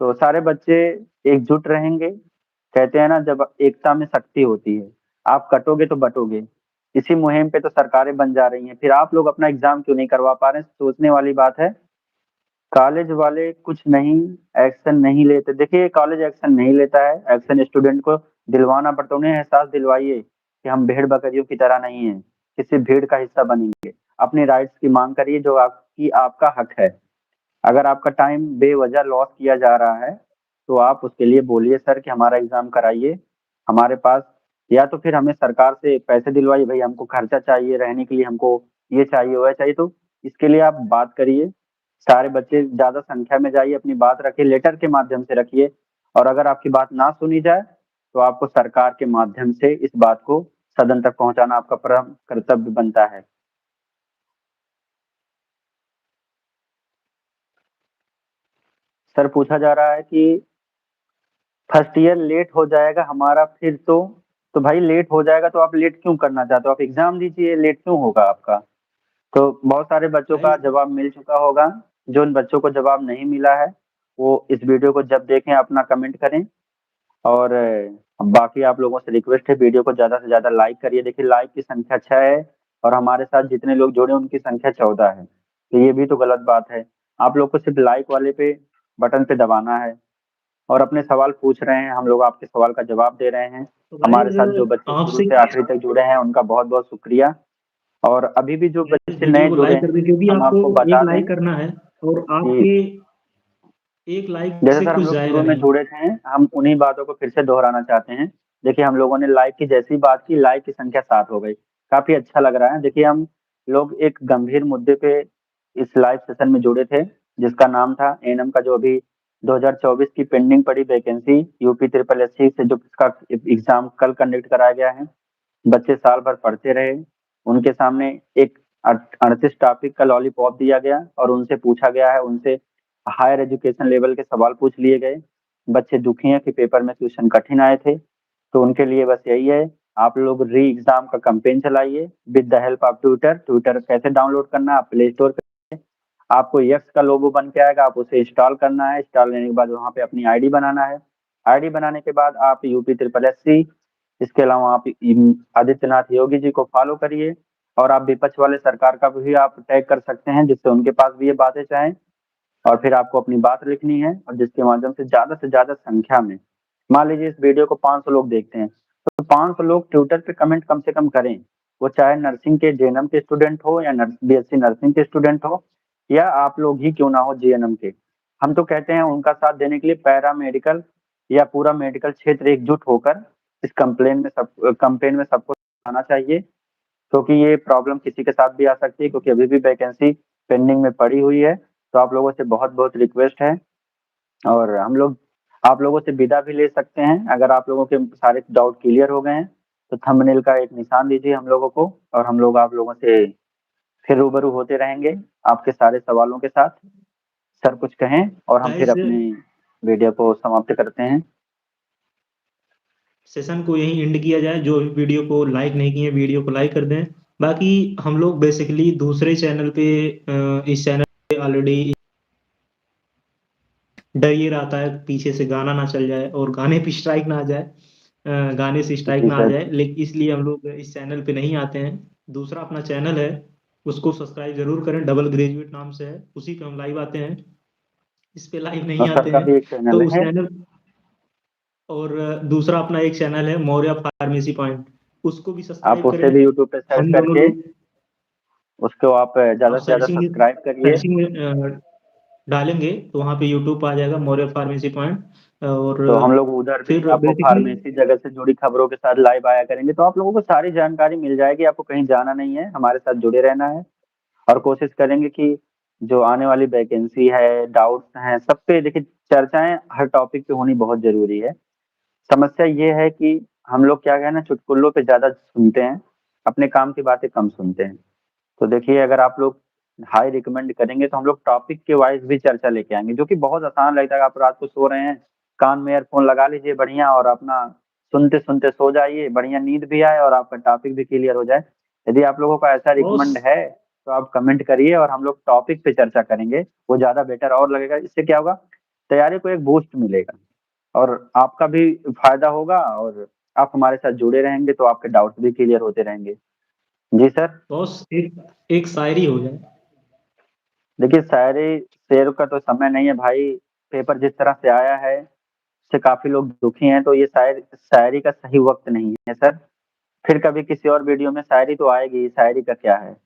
तो सारे बच्चे एकजुट रहेंगे। कहते हैं ना, जब एकता में शक्ति होती है, आप कटोगे तो बटोगे। इसी मुहिम पे तो सरकारें बन जा रही हैं, फिर आप लोग अपना एग्जाम क्यों नहीं करवा पा रहे हैं? सोचने वाली बात है। कॉलेज वाले कुछ नहीं, एक्शन नहीं लेते। देखिए कॉलेज एक्शन नहीं लेता है, एक्शन स्टूडेंट को दिलवाना पड़ता है। उन्हें एहसास दिलवाइए कि हम भेड़ बकरियों की तरह नहीं है, किसी भीड़ का हिस्सा बनेंगे। अपनी राइट्स की मांग करिए, जो आपका हक है। अगर आपका टाइम बेवजह लॉस किया जा रहा है, तो आप उसके लिए बोलिए सर कि हमारा एग्जाम कराइए हमारे पास, या तो फिर हमें सरकार से पैसे दिलवाइए, भाई हमको खर्चा चाहिए, रहने के लिए हमको ये चाहिए वह चाहिए। तो इसके लिए आप बात करिए, सारे बच्चे ज्यादा संख्या में जाइए, अपनी बात रखिए, लेटर के माध्यम से रखिए। और अगर आपकी बात ना सुनी जाए, तो आपको सरकार के माध्यम से इस बात को सदन तक पहुंचाना आपका परम कर्तव्य बनता है। सर पूछा जा रहा है कि फर्स्ट ईयर लेट हो जाएगा हमारा फिर तो भाई लेट हो जाएगा तो आप लेट क्यों करना चाहते हो? आप एग्जाम दीजिए, लेट क्यों होगा आपका? तो बहुत सारे बच्चों का गाइस, जवाब मिल चुका होगा। जो उन बच्चों को जवाब नहीं मिला है, वो इस वीडियो को जब देखें अपना कमेंट करें। और बाकी आप लोगों से रिक्वेस्ट है, वीडियो को ज्यादा से ज्यादा लाइक करिए। देखिए लाइक की संख्या 6 है और हमारे साथ जितने लोग जुड़े उनकी संख्या 14 है, तो ये भी तो गलत बात है। आप लोग को सिर्फ लाइक वाले पे बटन पे दबाना है और अपने सवाल पूछ रहे हैं, हम लोग आपके सवाल का जवाब दे रहे हैं। तो हमारे गाइस, साथ जो बच्चे शुरू आपसे से आखिरी तक जुड़े हैं उनका बहुत बहुत शुक्रिया। और अभी भी जो इस बच्चे वीडियो नए को जुड़े लाइक कर हैं, दें, क्योंकि हम आपको आपको एक बता दें लाइक करना है, और कि आपके एक लाइक जैसे से सर हम कुछ लोग जाएगा शुरू में नहीं। जुड़े थे, हम उन्हीं बातों को फिर से दोहराना चाहते हैं। देखिए हम लोगों ने लाइक की जैसी बात की, लाइक की संख्या 7 हो गई, काफी अच्छा लग रहा है। देखिए हम लोग एक गंभीर मुद्दे पे इस लाइव सेशन में जुड़े थे, जिसका नाम था एनएम का जो अभी 2024 की पेंडिंग पड़ी वैकेंसी, यूपी ट्रिपल एससी से जो इसका एग्जाम कल कंडक्ट कराया गया है। बच्चे साल भर पढ़ते रहे, उनके सामने एक 38 टॉपिक का लॉलीपॉप दिया गया और उनसे पूछा गया है, उनसे हायर एजुकेशन लेवल के सवाल पूछ लिए गए। बच्चे दुखी हैं कि पेपर में क्वेश्चन कठिन आए थे। तो उनके लिए बस यही है, आप लोग री एग्जाम का कैंपेन चलाइए with the help of Twitter. Twitter कैसे डाउनलोड करना है? आप प्ले स्टोर पे, आपको यक्स का लोगो बन के आएगा, आप उसे इंस्टॉल करना है। इंस्टॉल करने के बाद वहाँ पे अपनी आईडी बनाना है। आईडी बनाने के बाद आप यूपी ट्रिपल एस सी, इसके अलावा आप आदित्यनाथ योगी जी को फॉलो करिए। और आप विपक्ष वाले सरकार का भी आप टैग कर सकते हैं, जिससे उनके पास भी ये बातें चाहें। और फिर आपको अपनी बात लिखनी है, और जिसके माध्यम से ज्यादा संख्या में, मान लीजिए इस वीडियो को 500 लोग देखते हैं, तो 500 लोग ट्विटर पे कमेंट कम से कम करें। वो चाहे नर्सिंग के जेएनएम के स्टूडेंट हो, या बीएससी नर्सिंग के स्टूडेंट हो, या आप लोग ही क्यों ना हो जीएनएम के। हम तो कहते हैं उनका साथ देने के लिए पैरा मेडिकल या पूरा मेडिकल क्षेत्र एकजुट होकर इस कंप्लेन में सबको आना चाहिए, क्योंकि ये प्रॉब्लम किसी के साथ भी आ सकती है, क्योंकि अभी भी वैकेंसी पेंडिंग में पड़ी हुई है। तो आप लोगों से बहुत बहुत रिक्वेस्ट है, और हम लोग आप लोगों से विदा भी ले सकते हैं अगर आप लोगों के सारे डाउट क्लियर हो गए हैं। तो थंबनेल का एक निशान दीजिए हम लोगों को, और हम लोग आप लोगों से फिर रूबरू होते रहेंगे आपके सारे सवालों के साथ। सर कुछ कहें और हम फिर गाइस, अपने वीडियो को समाप्त करते हैं। सेशन को यहीं एंड किया जाए। जो भी वीडियो को लाइक नहीं किए, वीडियो को लाइक कर दें। बाकी हम लोग बेसिकली दूसरे चैनल पे, इस चैनल पे ऑलरेडी डर ये रहता है पीछे से गाना ना चल जाए और गाने पे स्ट्राइक ना आ जाए, गाने से स्ट्राइक जी ना आ सर। जाए, लेकिन इसलिए हम लोग इस चैनल पे नहीं आते हैं। दूसरा अपना चैनल है, उसको सब्सक्राइब जरूर करें, डबल ग्रेजुएट नाम से है, उसी पे हम लाइव आते हैं, इस पे लाइव नहीं और सर आते का हैं। भी एक चैनल तो उस है। चैनल और दूसरा अपना एक चैनल है मौर्य फार्मेसी पॉइंट, उसको भी आप सब्सक्राइब उसे करें। भी यूट्यूब पे सर्च हम दोनों करके लोग उसको आप आप ज़्यादा से ज़्यादा सर्चिंग सब्सक्राइब करिए। सर्चिंग में डालेंगे तो वहाँ पे यूट्यूब आ जाएगा मौर्य फार्मेसी पॉइंट। और तो हम लोग उधर भी फिर आपको बेसिकली फार्मेसी जगत से जुड़ी खबरों के साथ लाइव आया करेंगे, तो आप लोगों को सारी जानकारी मिल जाएगी, आपको कहीं जाना नहीं है, हमारे साथ जुड़े रहना है। और कोशिश करेंगे कि जो आने वाली वैकेंसी है, डाउट्स हैं, सब पे देखिए चर्चाएं हर टॉपिक पे होनी बहुत जरूरी है। समस्या ये है कि हम लोग क्या है ना, चुटकुलों पे ज्यादा सुनते हैं, अपने काम की बातें कम सुनते हैं। तो देखिए अगर आप लोग हाई रिकमेंड करेंगे तो हम लोग टॉपिक के वाइज भी चर्चा लेके आएंगे, जो कि बहुत आसान लगता है। आप रात को सो रहे हैं, कान में ईयरफोन लगा लीजिए बढ़िया, और अपना सुनते सुनते सो जाइए, बढ़िया नींद भी आए और आपका टॉपिक भी क्लियर हो जाए। यदि आप लोगों का ऐसा बॉस रिकमेंड है तो आप कमेंट करिए और हम लोग टॉपिक पे चर्चा करेंगे, वो ज्यादा बेटर और लगेगा। इससे क्या होगा, तैयारी को एक बूस्ट मिलेगा और आपका भी फायदा होगा, और आप हमारे साथ जुड़े रहेंगे तो आपके डाउट्स भी क्लियर होते रहेंगे। जी सर। बॉस एक एक शायरी हो जाए। देखिए शायरी शेर का तो समय नहीं है भाई, पेपर जिस तरह से आया है उससे काफी लोग दुखी हैं, तो ये शायरी का सही वक्त नहीं है सर। फिर कभी किसी और वीडियो में शायरी तो आएगी, शायरी का क्या है।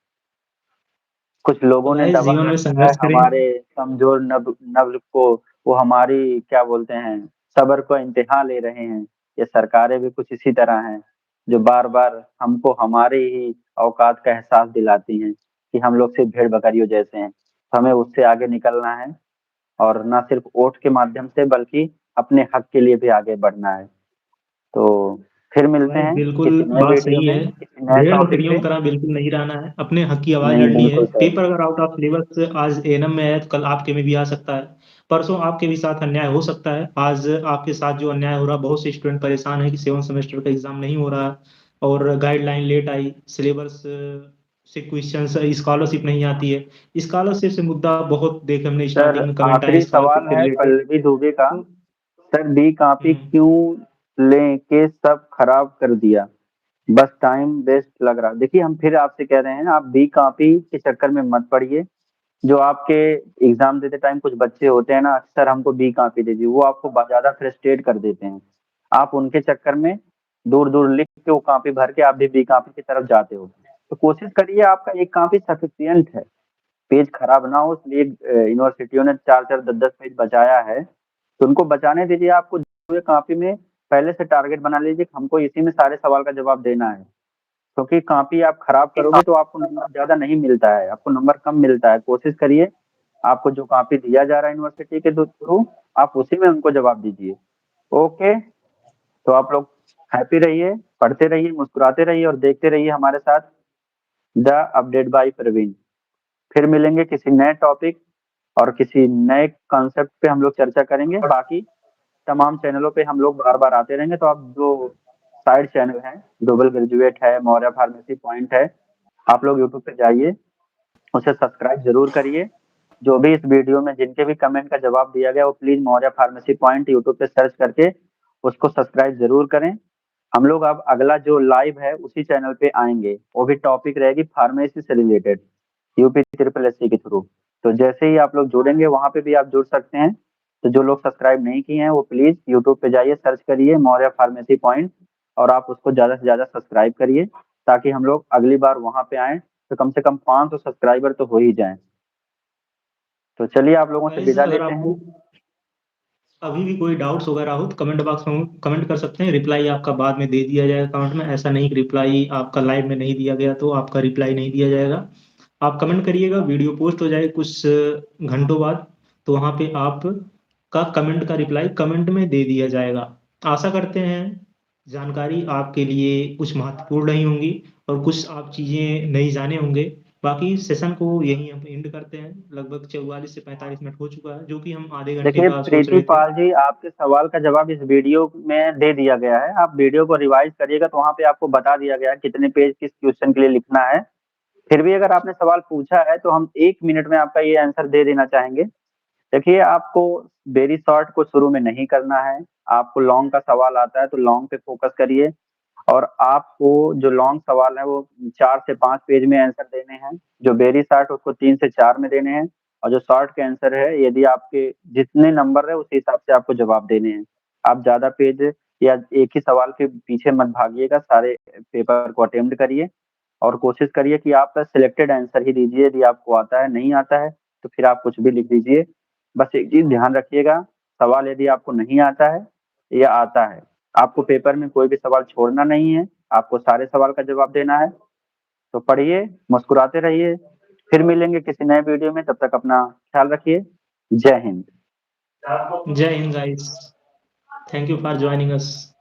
कुछ तो लोगों ने गाइस दबा जीवन में रखा है संघर्ष करें। हमारे कमजोर नब्ज को, वो हमारी क्या बोलते हैं, सब्र को इम्तिहान ले रहे हैं। ये सरकारें भी कुछ इसी तरह हैं, जो बार बार हमको हमारे ही औकात का एहसास दिलाती हैं कि हम लोग सिर्फ भेड़ बकरियों जैसे हैं। तो हमें उससे आगे निकलना है, और ना सिर्फ वोट के माध्यम से बल्कि अपने हक के लिए भी आगे बढ़ना है। तो फिर तो मिलते गाइस हैं बिल्कुल किसी नए बात वीडियो सही में, है। किसी नए भेड़ टॉपिक बकरियों पे। की तरह बिल्कुल नहीं रहना है, अपने हक की आवाज नहीं लड़नी है। बिल्कुल सर। पेपर अगर आउट ऑफ सिलेबस आज एएनएम में है तो कल आपके में भी आ सकता है। परसों आपके भी साथ अन्याय हो सकता है। आज आपके साथ जो अन्याय हो रहा है, बहुत से स्टूडेंट परेशान है कि 7 सेमेस्टर का एग्जाम नहीं हो रहा और गाइडलाइन लेट आई, सिलेबस से क्वेश्चंस, स्कॉलरशिप नहीं आती है। स्कॉलरशिप से मुद्दा बहुत देखे हमने, सर स्टार्टिंग में कमेंट आए आखिरी स्कॉलरशिप सवाल से है रिलेटेड। पल्लवी दुबे का। तो सर डी कॉपी हम्म, क्यों लेके सब खराब कर दिया, बस टाइम वेस्ट लग रहा। देखिए हम फिर आपसे कह रहे हैं, आप डी कॉपी के चक्कर में मत पड़िए। जो आपके एग्जाम देते टाइम कुछ बच्चे होते हैं ना, अक्सर हमको बी कॉपी दे दी, वो आपको ज्यादा फ्रस्ट्रेट कर देते हैं। आप उनके चक्कर में दूर दूर लिख के वो कॉपी भर के आप भी बी कॉपी की तरफ जाते हो। तो कोशिश करिए आपका एक कॉपी सफिशियंट है, पेज खराब ना हो, इसलिए यूनिवर्सिटियों ने 4 4 10 10 पेज बचाया है। तो उनको बचाने दीजिए। आपको जो कॉपी में पहले से टारगेट बना लीजिए, हमको इसी में सारे सवाल का जवाब देना है। क्योंकि कॉपी आप खराब करोगे तो आपको नंबर ज्यादा नहीं मिलता है, आपको नंबर कम मिलता है। कोशिश करिए आपको जो कॉपी दिया जा रहा है यूनिवर्सिटी के थ्रू, आप उसी में उनको जवाब दीजिए। ओके। तो आप लोग हैप्पी रहिए, पढ़ते रहिए, मुस्कुराते रहिए और देखते रहिए हमारे साथ द अपडेट बाय प्रवीण। फिर मिलेंगे किसी नए टॉपिक और किसी नए कॉन्सेप्ट पे हम लोग चर्चा करेंगे। बाकी तमाम चैनलों पे हम लोग बार बार आते रहेंगे। तो आप जो साइड चैनल हैं, ग्लोबल ग्रेजुएट है, मौर्य फार्मेसी पॉइंट है, आप लोग यूट्यूब पे जाइए, उसे सब्सक्राइब जरूर करिए। जो भी इस वीडियो में जिनके भी कमेंट का जवाब दिया गया, वो please Maurya pharmacy point YouTube पे सर्च करके उसको सब्सक्राइब जरूर करें। हम लोग अब अगला जो लाइव है उसी चैनल पे आएंगे, वो भी टॉपिक रहेगी फार्मेसी से रिलेटेड, यूपी ट्रिपल एससी के थ्रू। तो जैसे ही आप लोग जुड़ेंगे वहां पे भी आप जुड़ सकते हैं। तो जो लोग सब्सक्राइब नहीं किए हैं वो प्लीज यूट्यूब पे जाइए, सर्च करिए मौर्य फार्मेसी पॉइंट, और आप उसको ज्यादा से ज्यादा सब्सक्राइब करिए, ताकि हम लोग अगली बार वहां पे आए तो कम से कम 500 सब्सक्राइबर तो हो ही जाएं। तो चलिए आप लोगों से गाइस विदा अगर लेते हैं। आपको अभी भी कोई डाउट्स वगैरह हो तो कमेंट बॉक्स में कमेंट कर सकते हैं। रिप्लाई आपका बाद में दे दिया जाएगा कमेंट में। ऐसा नहीं कि रिप्लाई आपका लाइव में नहीं दिया गया तो आपका रिप्लाई नहीं दिया जाएगा। आप कमेंट करिएगा, वीडियो पोस्ट हो जाए कुछ घंटों बाद, तो वहाँ पे आप का कमेंट का रिप्लाई कमेंट में दे दिया जाएगा। आशा करते हैं जानकारी आपके लिए कुछ महत्वपूर्ण रही होंगी और कुछ आप चीज़ें नहीं जाने होंगे। बाकी सेशन को यहीं हम एंड करते हैं। लगभग 44 से 45 मिनट हो चुका है, जो कि हम आधे घंटे देखिए का सोच प्रीति रहे थे। पाल जी, आपके सवाल का जवाब इस वीडियो में दे दिया गया है। आप वीडियो को रिवाइज करिएगा तो वहाँ पे आपको बता दिया गया है कितने पेज किस क्वेश्चन के लिए लिखना है। फिर भी अगर आपने सवाल पूछा है तो हम 1 मिनट में आपका ये आंसर दे देना चाहेंगे। देखिए आपको वेरी शॉर्ट को शुरू में नहीं करना है। आपको लॉन्ग का सवाल आता है तो लॉन्ग पे फोकस करिए, और आपको जो लॉन्ग सवाल है वो 4 से 5 पेज में आंसर देने हैं। जो वेरी शॉर्ट उसको 3 से 4 में देने हैं, और जो शॉर्ट के आंसर है, यदि आपके जितने नंबर है उस हिसाब से आपको जवाब देने हैं। आप ज़्यादा पेज या एक ही सवाल के पीछे मत भागिएगा, सारे पेपर को अटेम्प्ट करिए और कोशिश करिए कि आप सिलेक्टेड आंसर ही दीजिए। यदि आपको आता है, नहीं आता है, तो फिर आप कुछ भी लिख दीजिए। बस एक चीज़ ध्यान रखिएगा, सवाल यदि आपको नहीं आता है या आता है, आपको पेपर में कोई भी सवाल छोड़ना नहीं है, आपको सारे सवाल का जवाब देना है। तो पढ़िए, मुस्कुराते रहिए, फिर मिलेंगे किसी नए वीडियो में, तब तक अपना ख्याल रखिए। जय Hind. Jai Hind, guys. Thank you for joining us.